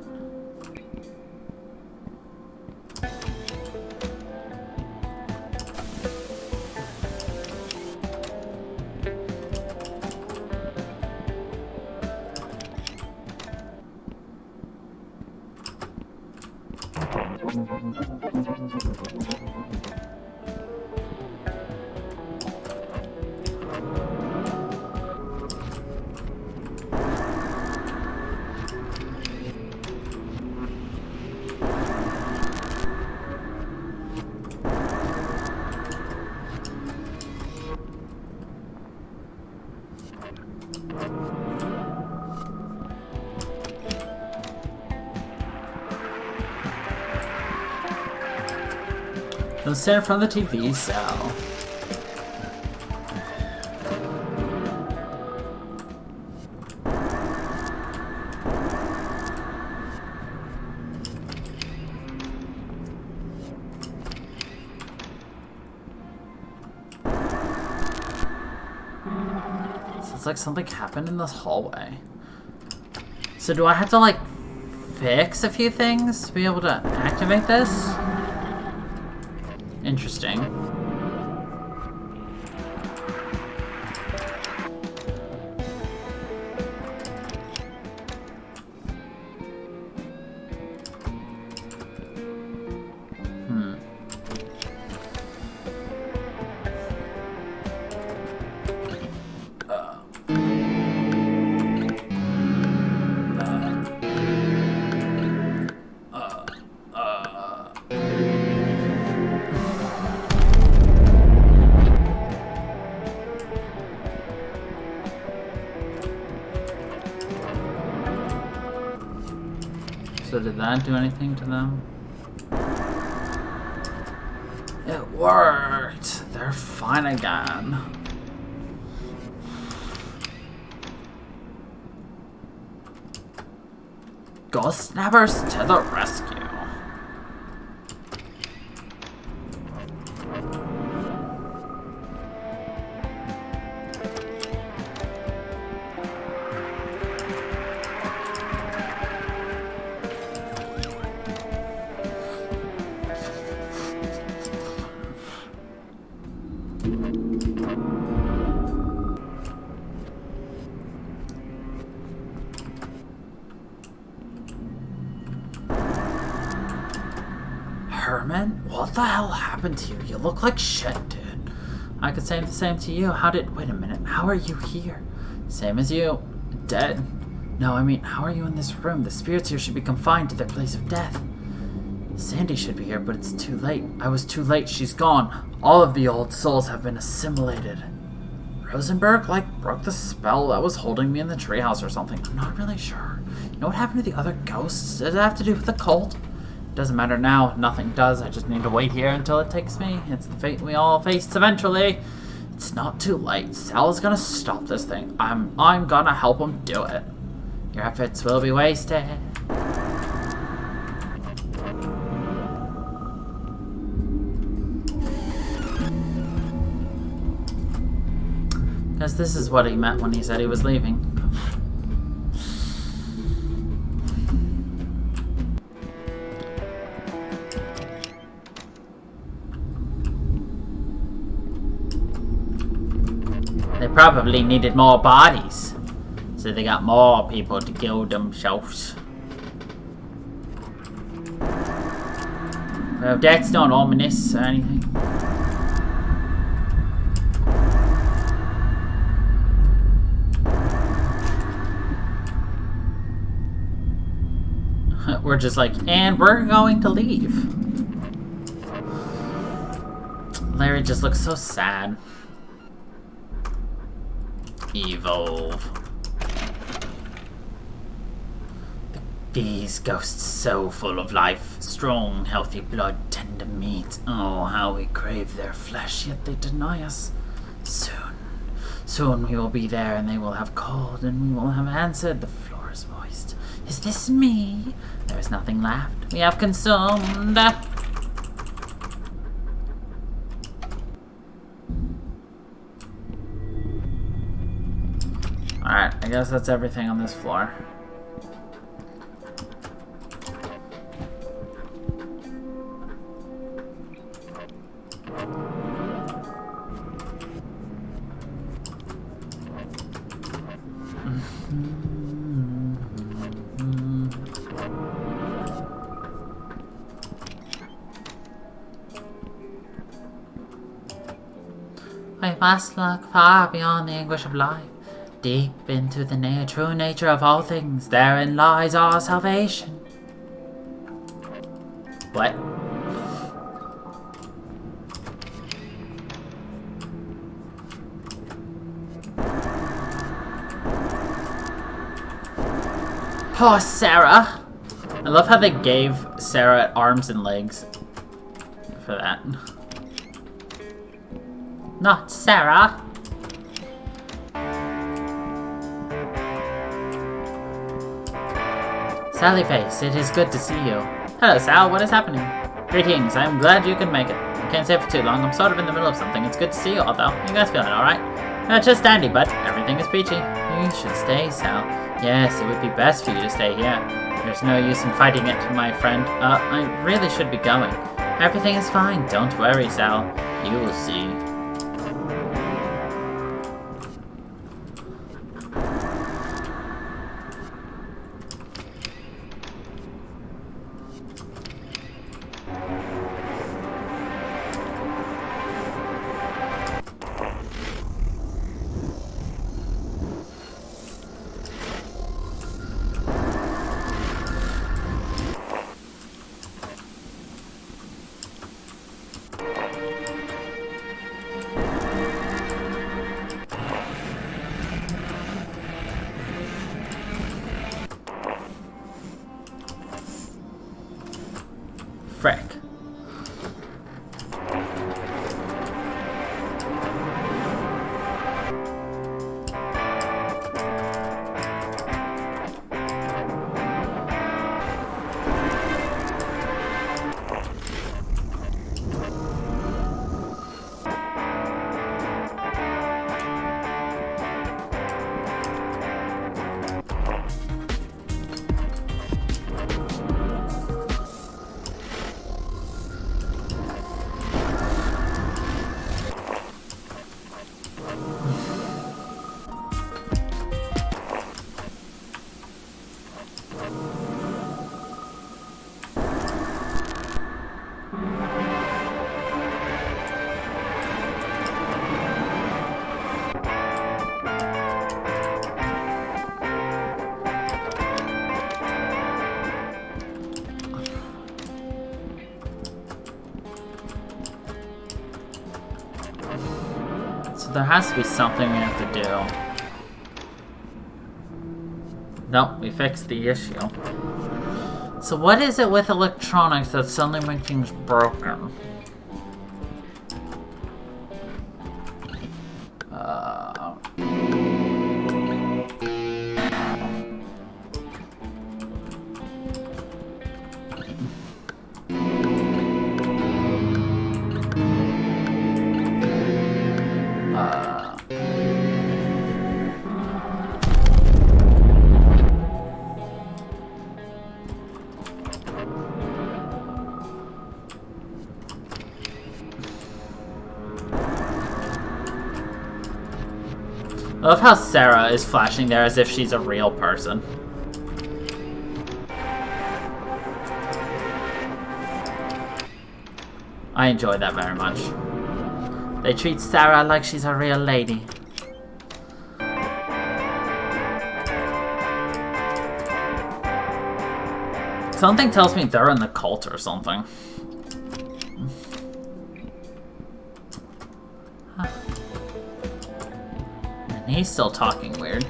Don't stand in front of the TV, Sal. It's like something happened in this hallway. So do I have to like fix a few things to be able to activate this? Interesting. So did that do anything to them? It worked! They're fine again. Ghost Snappers to the rescue. Herman? What the hell happened to you? You look like shit, dude. I could say the same to you. Wait a minute, how are you here? Same as you. Dead? No, I mean, how are you in this room? The spirits here should be confined to their place of death. Sandy should be here, but it's too late. I was too late, she's gone. All of the old souls have been assimilated. Rosenberg, broke the spell that was holding me in the treehouse or something. I'm not really sure. You know what happened to the other ghosts? Does it have to do with the cult? Doesn't matter now. Nothing does. I just need to wait here until it takes me. It's the fate we all face eventually. It's not too late. Sal is gonna stop this thing. I'm gonna help him do it. Your efforts will be wasted. Guess this is what he meant when he said he was leaving. They probably needed more bodies, so they got more people to kill themselves. Well, that's not ominous or anything. We're just like, and we're going to leave. Larry just looks so sad. Evolve. These ghosts so full of life, strong, healthy blood, tender meat. Oh, how we crave their flesh, yet they deny us. Soon we will be there, and they will have called, and we will have answered. The floor is moist. Is this me? There is nothing left. We have consumed. Alright, I guess that's everything on this floor. We must look far beyond the anguish of life. Deep into the true nature of all things, therein lies our salvation. What? Poor Sarah! I love how they gave Sarah arms and legs for that. Not Sarah. Sallyface, it is good to see you. Hello, Sal. What is happening? Greetings. I'm glad you could make it. I can't stay for too long. I'm sort of in the middle of something. It's good to see you all, though. You guys feeling alright? Just dandy, but everything is peachy. You should stay, Sal. Yes, it would be best for you to stay here. There's no use in fighting it, my friend. I really should be going. Everything is fine. Don't worry, Sal. You will see. Frick. There has to be something we have to do. Nope, we fixed the issue. So what is it with electronics that suddenly make things broken? I love how Sarah is flashing there as if she's a real person. I enjoy that very much. They treat Sarah like she's a real lady. Something tells me they're in the cult or something. He's still talking weird.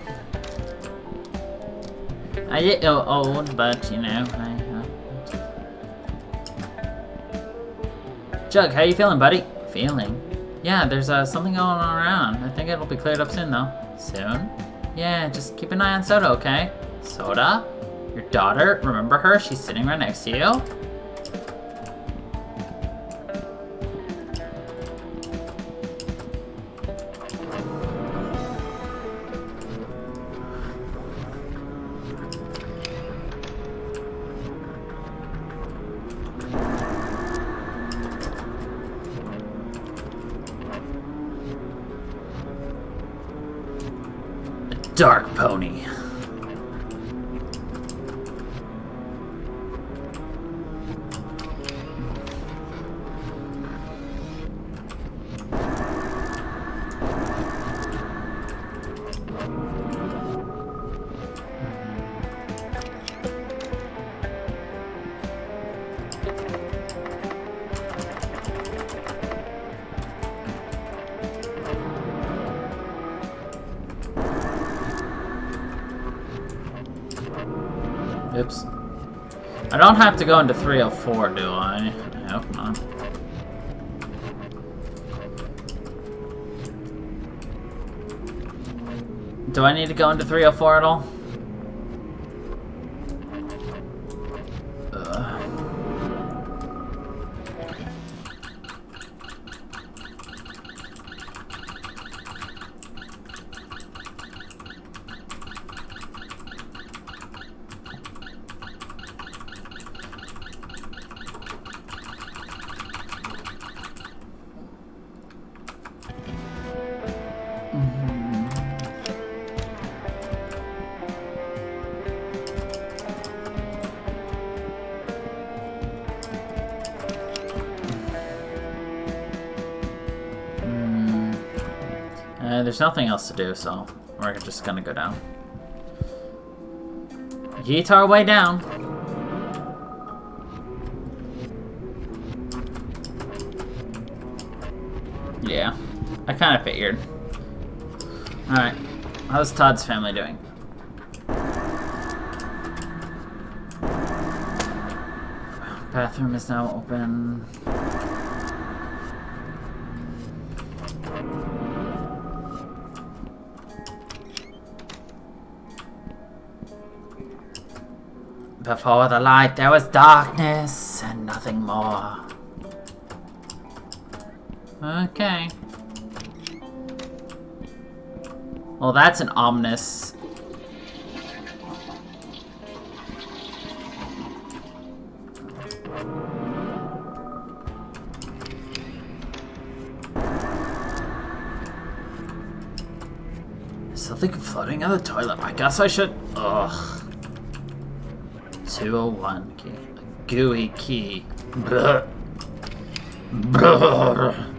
I get old, but you know. Jug, how you feeling, buddy? Feeling? Yeah, there's something going on around. I think it'll be cleared up soon, though. Soon? Yeah, just keep an eye on Soda, okay? Soda? Your daughter? Remember her? She's sitting right next to you. Dark pony. Oops. I don't have to go into 304, do I? I hope not. Do I need to go into 304 at all? There's nothing else to do, so we're just gonna go down. Yeet our way down. Yeah, I kind of figured. Alright, how's Todd's family doing? Bathroom is now open. Before the light, there was darkness and nothing more. Okay. Well, that's an ominous. There's something floating in the toilet. I guess I should. Ugh. 201 key. A gooey key. Blech. Blech.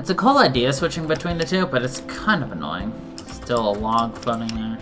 It's a cool idea switching between the two, but it's kind of annoying. Still a log floating there.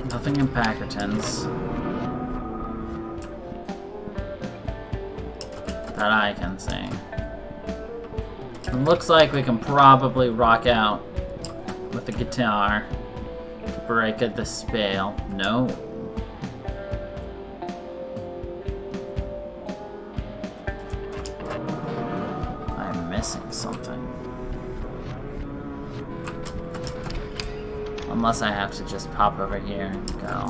Nothing in Packerton's that I can see. It looks like we can probably rock out with the guitar to break the spell. No. I'm missing something. Unless I have to just pop over here and go.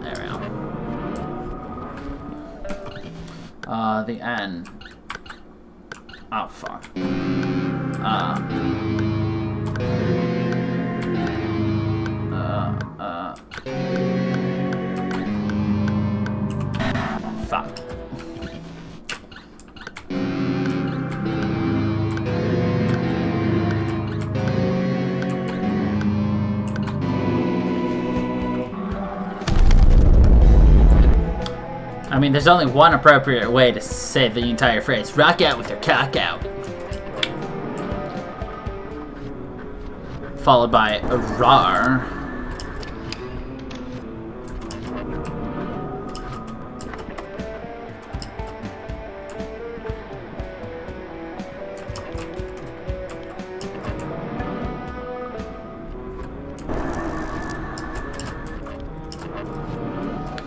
There we go. The end. Oh, fuck. Fuck. I mean, there's only one appropriate way to say the entire phrase. Rock out with your cock out. followed by a rar.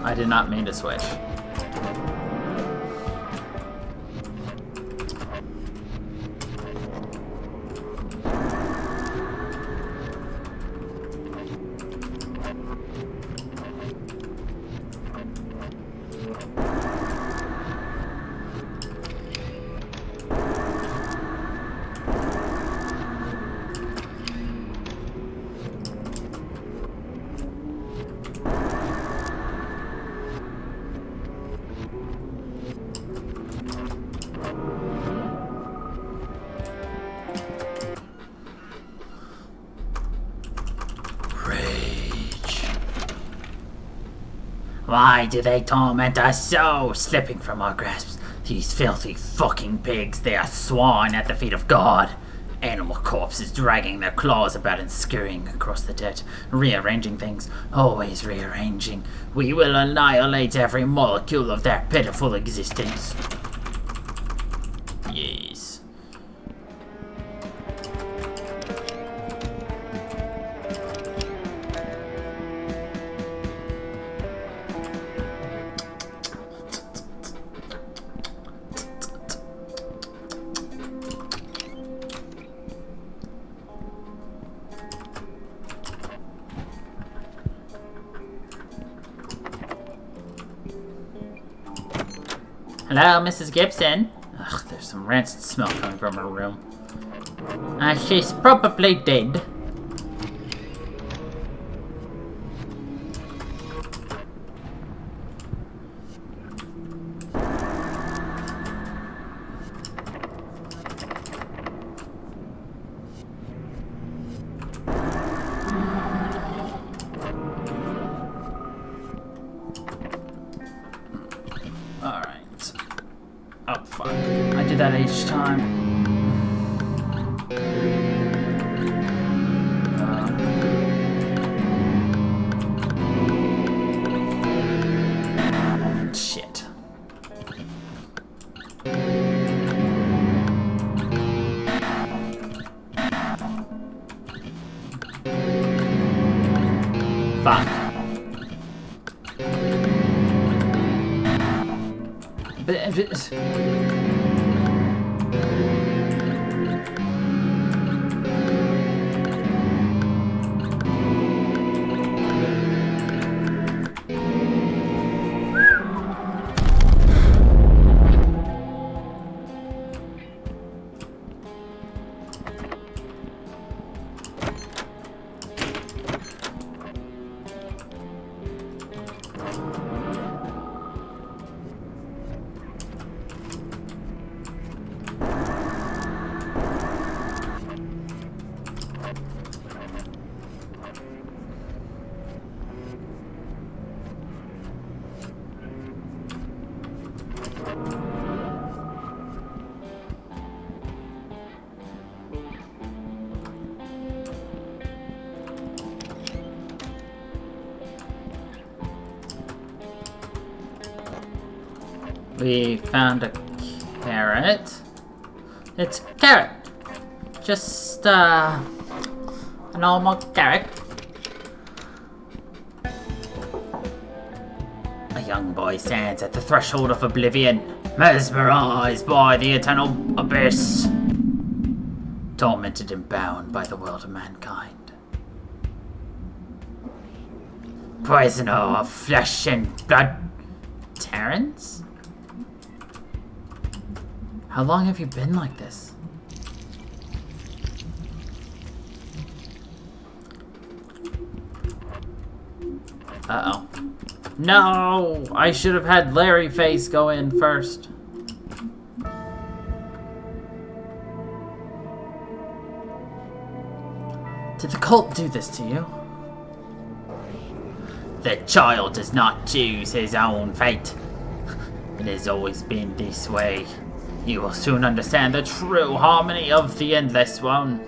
I did not mean to switch. Why do they torment us so, slipping from our grasps? These filthy fucking pigs, they are swine at the feet of God. Animal corpses dragging their claws about and scurrying across the dirt, rearranging things, always rearranging. We will annihilate every molecule of their pitiful existence. Yes. Hello, Mrs. Gibson. Ugh, there's some rancid smell coming from her room. She's probably dead. Oh, fuck. I do that each time. Shit. Fuck. But we found a carrot. It's a carrot. Just a normal carrot. A young boy stands at the threshold of oblivion, mesmerized by the eternal abyss, tormented and bound by the world of mankind. Prisoner of flesh and blood. Terrence? How long have you been like this? Uh-oh. No! I should have had Larry Face go in first. Did the cult do this to you? The child does not choose his own fate. It has always been this way. You will soon understand the true harmony of the Endless One.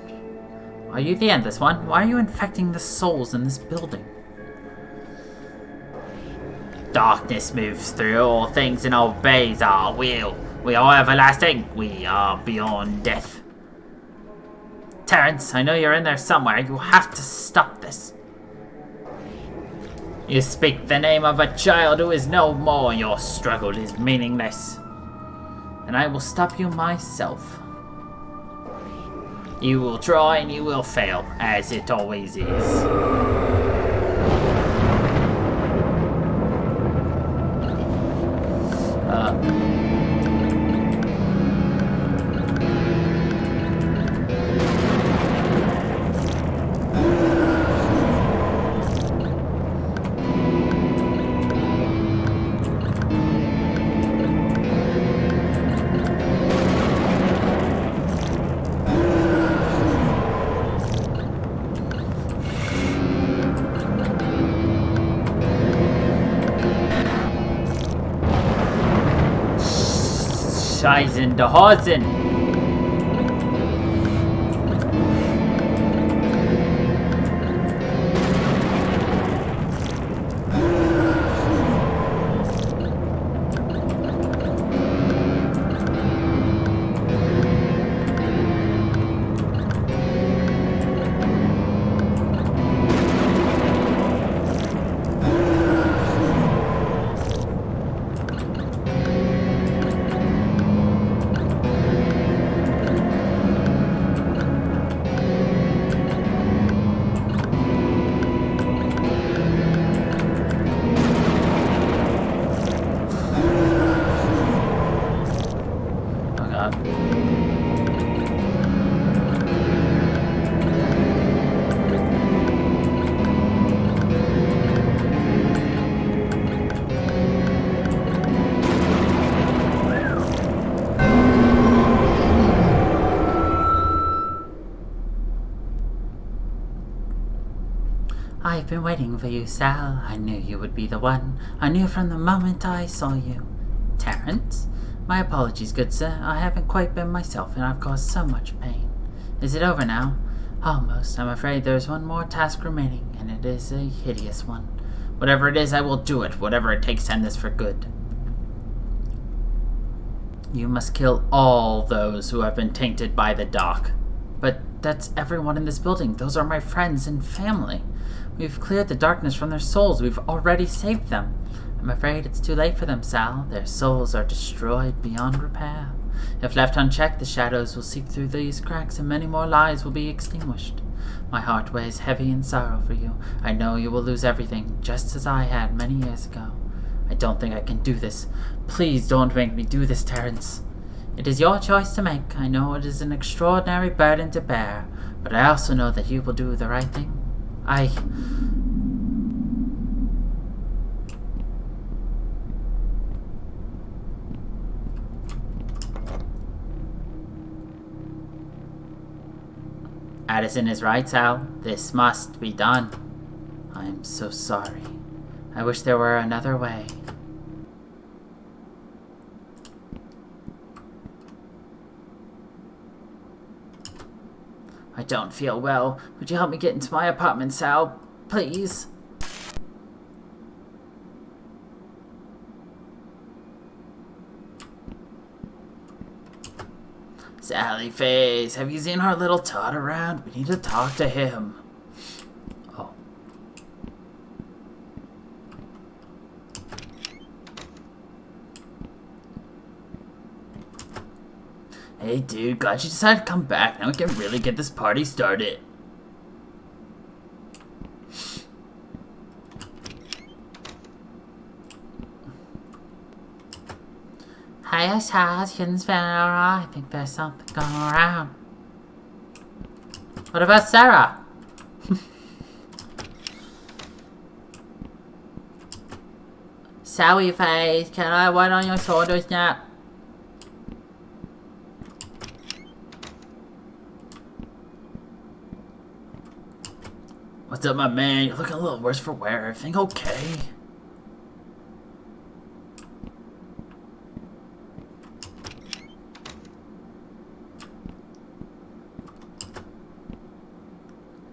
Are you the endless one? Why are you infecting the souls in this building? Darkness moves through all things and obeys our will. We are everlasting. We are beyond death. Terrence, I know you're in there somewhere. You have to stop this. You speak the name of a child who is no more. Your struggle is meaningless. And I will stop you myself. You will try and you will fail, as it always is. Scheißen de Hosen. I've been waiting for you, Sal. I knew you would be the one. I knew from the moment I saw you. Terrence? My apologies, good sir. I haven't quite been myself, and I've caused so much pain. Is it over now? Almost. I'm afraid there's one more task remaining, and it is a hideous one. Whatever it is, I will do it. Whatever it takes to end this for good. You must kill all those who have been tainted by the dark. But that's everyone in this building. Those are my friends and family. We've cleared the darkness from their souls. We've already saved them. I'm afraid it's too late for them, Sal. Their souls are destroyed beyond repair. If left unchecked, the shadows will seep through these cracks and many more lives will be extinguished. My heart weighs heavy in sorrow for you. I know you will lose everything, just as I had many years ago. I don't think I can do this. Please don't make me do this, Terrence. It is your choice to make. I know it is an extraordinary burden to bear, but I also know that you will do the right thing. Addison is right, Sal. This must be done. I am so sorry. I wish there were another way. I don't feel well. Would you help me get into my apartment, Sal? Please? Sally Face, have you seen our little Todd around? We need to talk to him. Oh. Hey dude, glad you decided to come back. Now we can really get this party started. Hiya, Hoskins, Vanilla. I think there's something going around. What about Sarah? Sally Face, can I wait on your shoulders now? What's up, my man? You're looking a little worse for wear. Everything okay?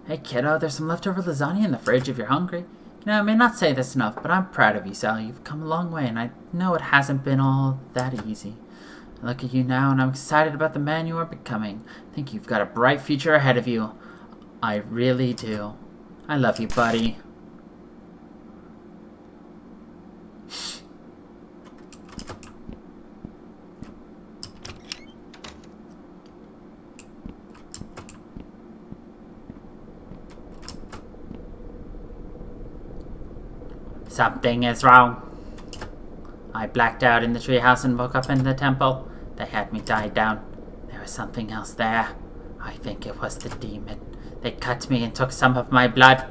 Hey kiddo, there's some leftover lasagna in the fridge if you're hungry. You know, I may not say this enough, but I'm proud of you, Sal. You've come a long way, and I know it hasn't been all that easy. I look at you now, and I'm excited about the man you are becoming. I think you've got a bright future ahead of you. I really do. I love you, buddy. Something is wrong. I blacked out in the treehouse and woke up in the temple. They had me tied down. There was something else there. I think it was the demon. They cut me and took some of my blood.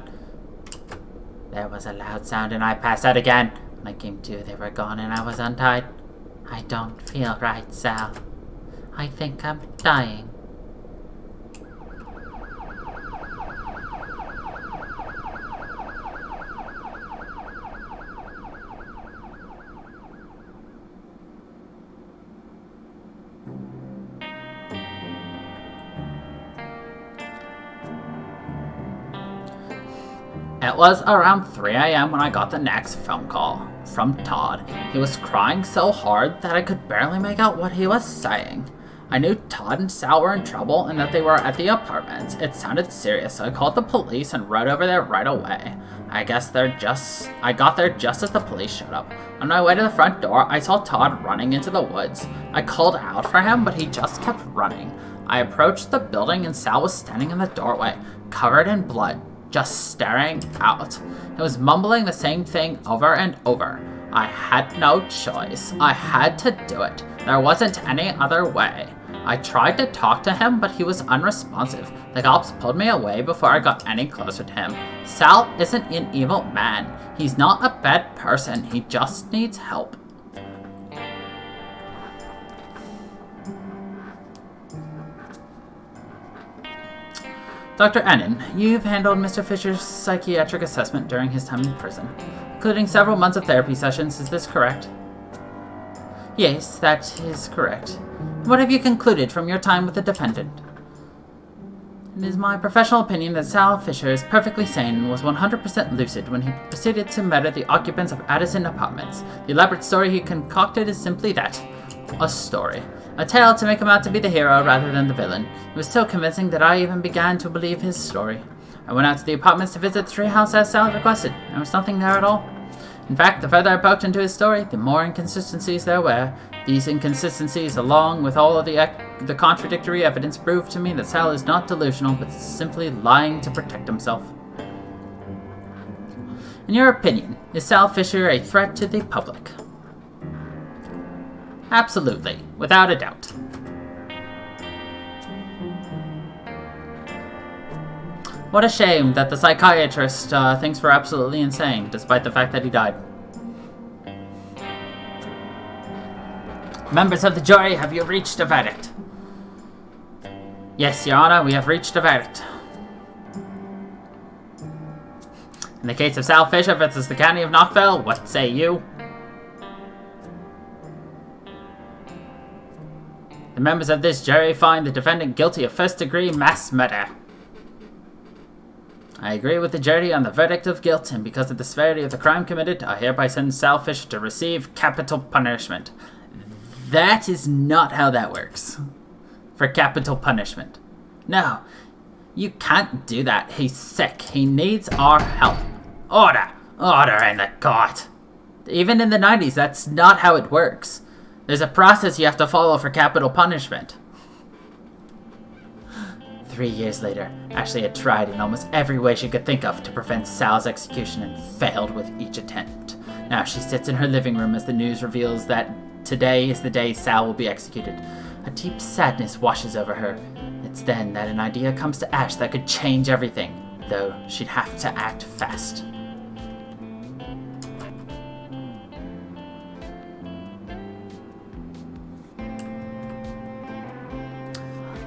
There was a loud sound and I passed out again. When I came to, they were gone and I was untied. I don't feel right, Sal. I think I'm dying. It was around 3 a.m. when I got the next phone call from Todd. He was crying so hard that I could barely make out what he was saying. I knew Todd and Sal were in trouble and that they were at the apartments. It sounded serious, so I called the police and rode over there right away. I got there just as the police showed up. On my way to the front door, I saw Todd running into the woods. I called out for him, but he just kept running. I approached the building and Sal was standing in the doorway, covered in blood, just staring out. He was mumbling the same thing over and over. I had no choice. I had to do it. There wasn't any other way. I tried to talk to him, but he was unresponsive. The cops pulled me away before I got any closer to him. Sal isn't an evil man. He's not a bad person. He just needs help. Dr. Annan, you've handled Mr. Fisher's psychiatric assessment during his time in prison, including several months of therapy sessions. Is this correct? Yes, that is correct. What have you concluded from your time with the defendant? It is my professional opinion that Sal Fisher is perfectly sane and was 100% lucid when he proceeded to murder the occupants of Addison Apartments. The elaborate story he concocted is simply that, a story. A tale to make him out to be the hero rather than the villain. It was so convincing that I even began to believe his story. I went out to the apartments to visit the treehouse as Sal requested. There was nothing there at all. In fact, the further I poked into his story, the more inconsistencies there were. These inconsistencies, along with all of the contradictory evidence, proved to me that Sal is not delusional, but simply lying to protect himself. In your opinion, is Sal Fisher a threat to the public? Absolutely, without a doubt. What a shame that the psychiatrist thinks we're absolutely insane, despite the fact that he died. Members of the jury, have you reached a verdict? Yes, Your Honor, we have reached a verdict. In the case of Sal Fisher versus the County of Knoxville, what say you? The members of this jury find the defendant guilty of first-degree mass murder. I agree with the jury on the verdict of guilt, and because of the severity of the crime committed, I hereby sentence Sal Fisher to receive capital punishment. That is not how that works. For capital punishment. No, you can't do that. He's sick. He needs our help. Order! Order in the court! Even in the 90s, that's not how it works. There's a process you have to follow for capital punishment. 3 years later, Ashley had tried in almost every way she could think of to prevent Sal's execution and failed with each attempt. Now she sits in her living room as the news reveals that today is the day Sal will be executed. A deep sadness washes over her. It's then that an idea comes to Ash that could change everything, though she'd have to act fast.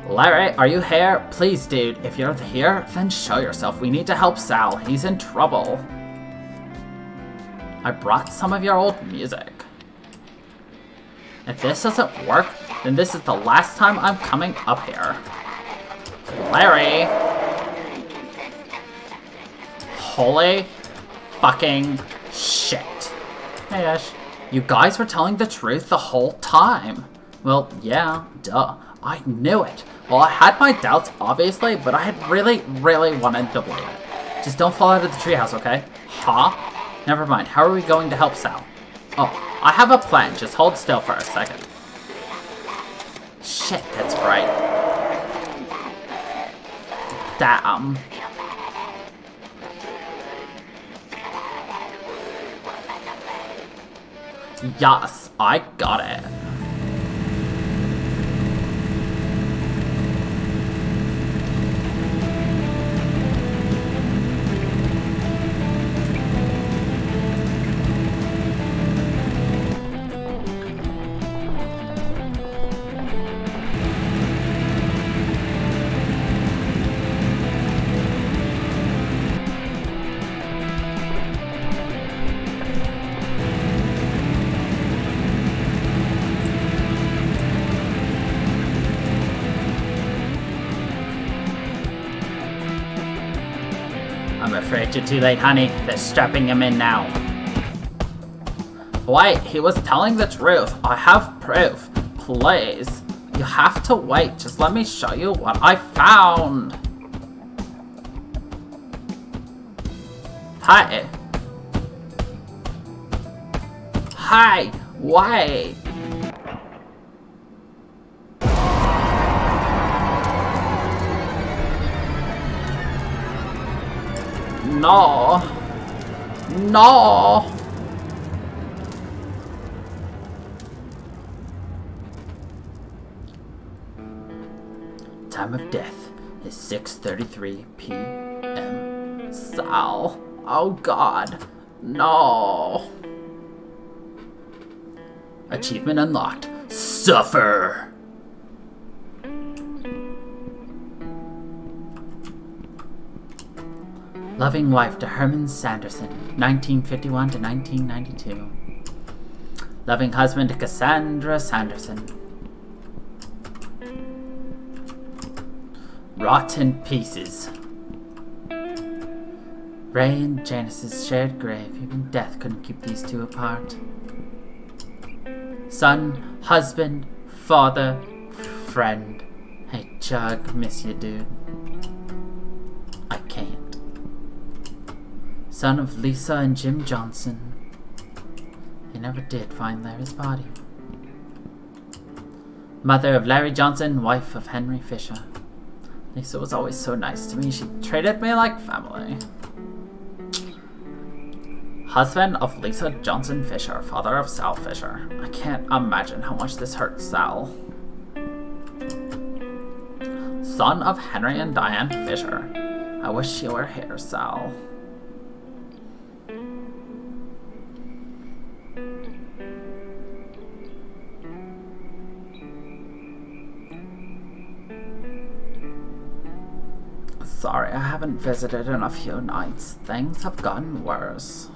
Larry, are you here? Please, dude, if you're here, then show yourself. We need to help Sal. He's in trouble. I brought some of your old music. If this doesn't work, then this is the last time I'm coming up here. Larry! Holy fucking shit. Hey Ash, you guys were telling the truth the whole time. Well, yeah, duh. I knew it. Well, I had my doubts, obviously, but I had really, really wanted to believe it. Just don't fall out of the treehouse, okay? Huh? Never mind. How are we going to help Sal? Oh, I have a plan. Just hold still for a second. Shit, that's right. Damn. Yes, I got it. I'm afraid you're too late, honey. They're strapping him in now. Wait, he was telling the truth. I have proof. Please. You have to wait. Just let me show you what I found. Hi. Hi. Wait. No. No. Time of death is 6:33 p.m. Sal. Oh God. No. Achievement unlocked. Suffer. Loving wife to Herman Sanderson, 1951 to 1992. Loving husband to Cassandra Sanderson. Rotten pieces. Ray and Janice's shared grave. Even death couldn't keep these two apart. Son, husband, father, friend. Hey Chug, miss you, dude. I can't. Son of Lisa and Jim Johnson. They never did find Larry's body. Mother of Larry Johnson, wife of Henry Fisher. Lisa was always so nice to me. She treated me like family. Husband of Lisa Johnson Fisher, father of Sal Fisher. I can't imagine how much this hurts Sal. Son of Henry and Diane Fisher. I wish you were here, Sal. Sorry, I haven't visited in a few nights. Things have gotten worse.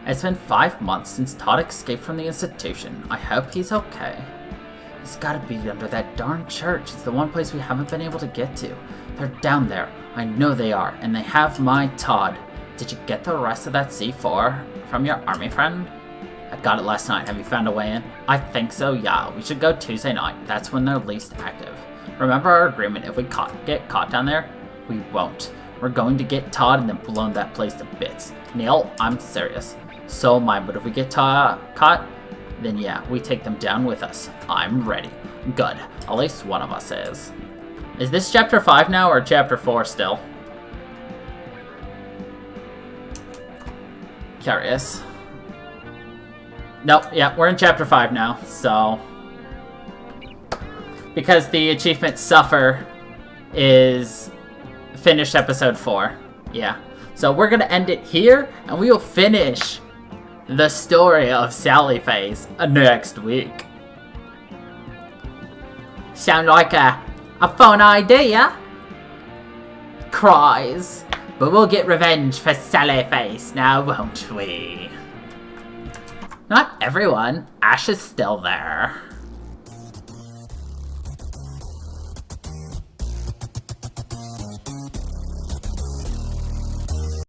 It's been 5 months since Todd escaped from the institution. I hope he's okay. He's gotta be under that darn church. It's the one place we haven't been able to get to. They're down there. I know they are. And they have my Todd. Did you get the rest of that C4 from your army friend? I got it last night. Have you found a way in? I think so, yeah. We should go Tuesday night. That's when they're least active. Remember our agreement. If we get caught down there, we won't. We're going to get Todd and then blow that place to bits. Neil, I'm serious. So am I, but if we get caught, then yeah, we take them down with us. I'm ready. Good. At least one of us is. Is this chapter 5 now or chapter 4 still? Curious. Nope, yeah, we're in chapter 5 now, so... Because the achievement Suffer is finished episode 4. Yeah. So we're gonna end it here, and we will finish the story of Sally Face next week. Sound like a fun idea? Cries. But we'll get revenge for Sally Face now, won't we? Not everyone. Ash is still there.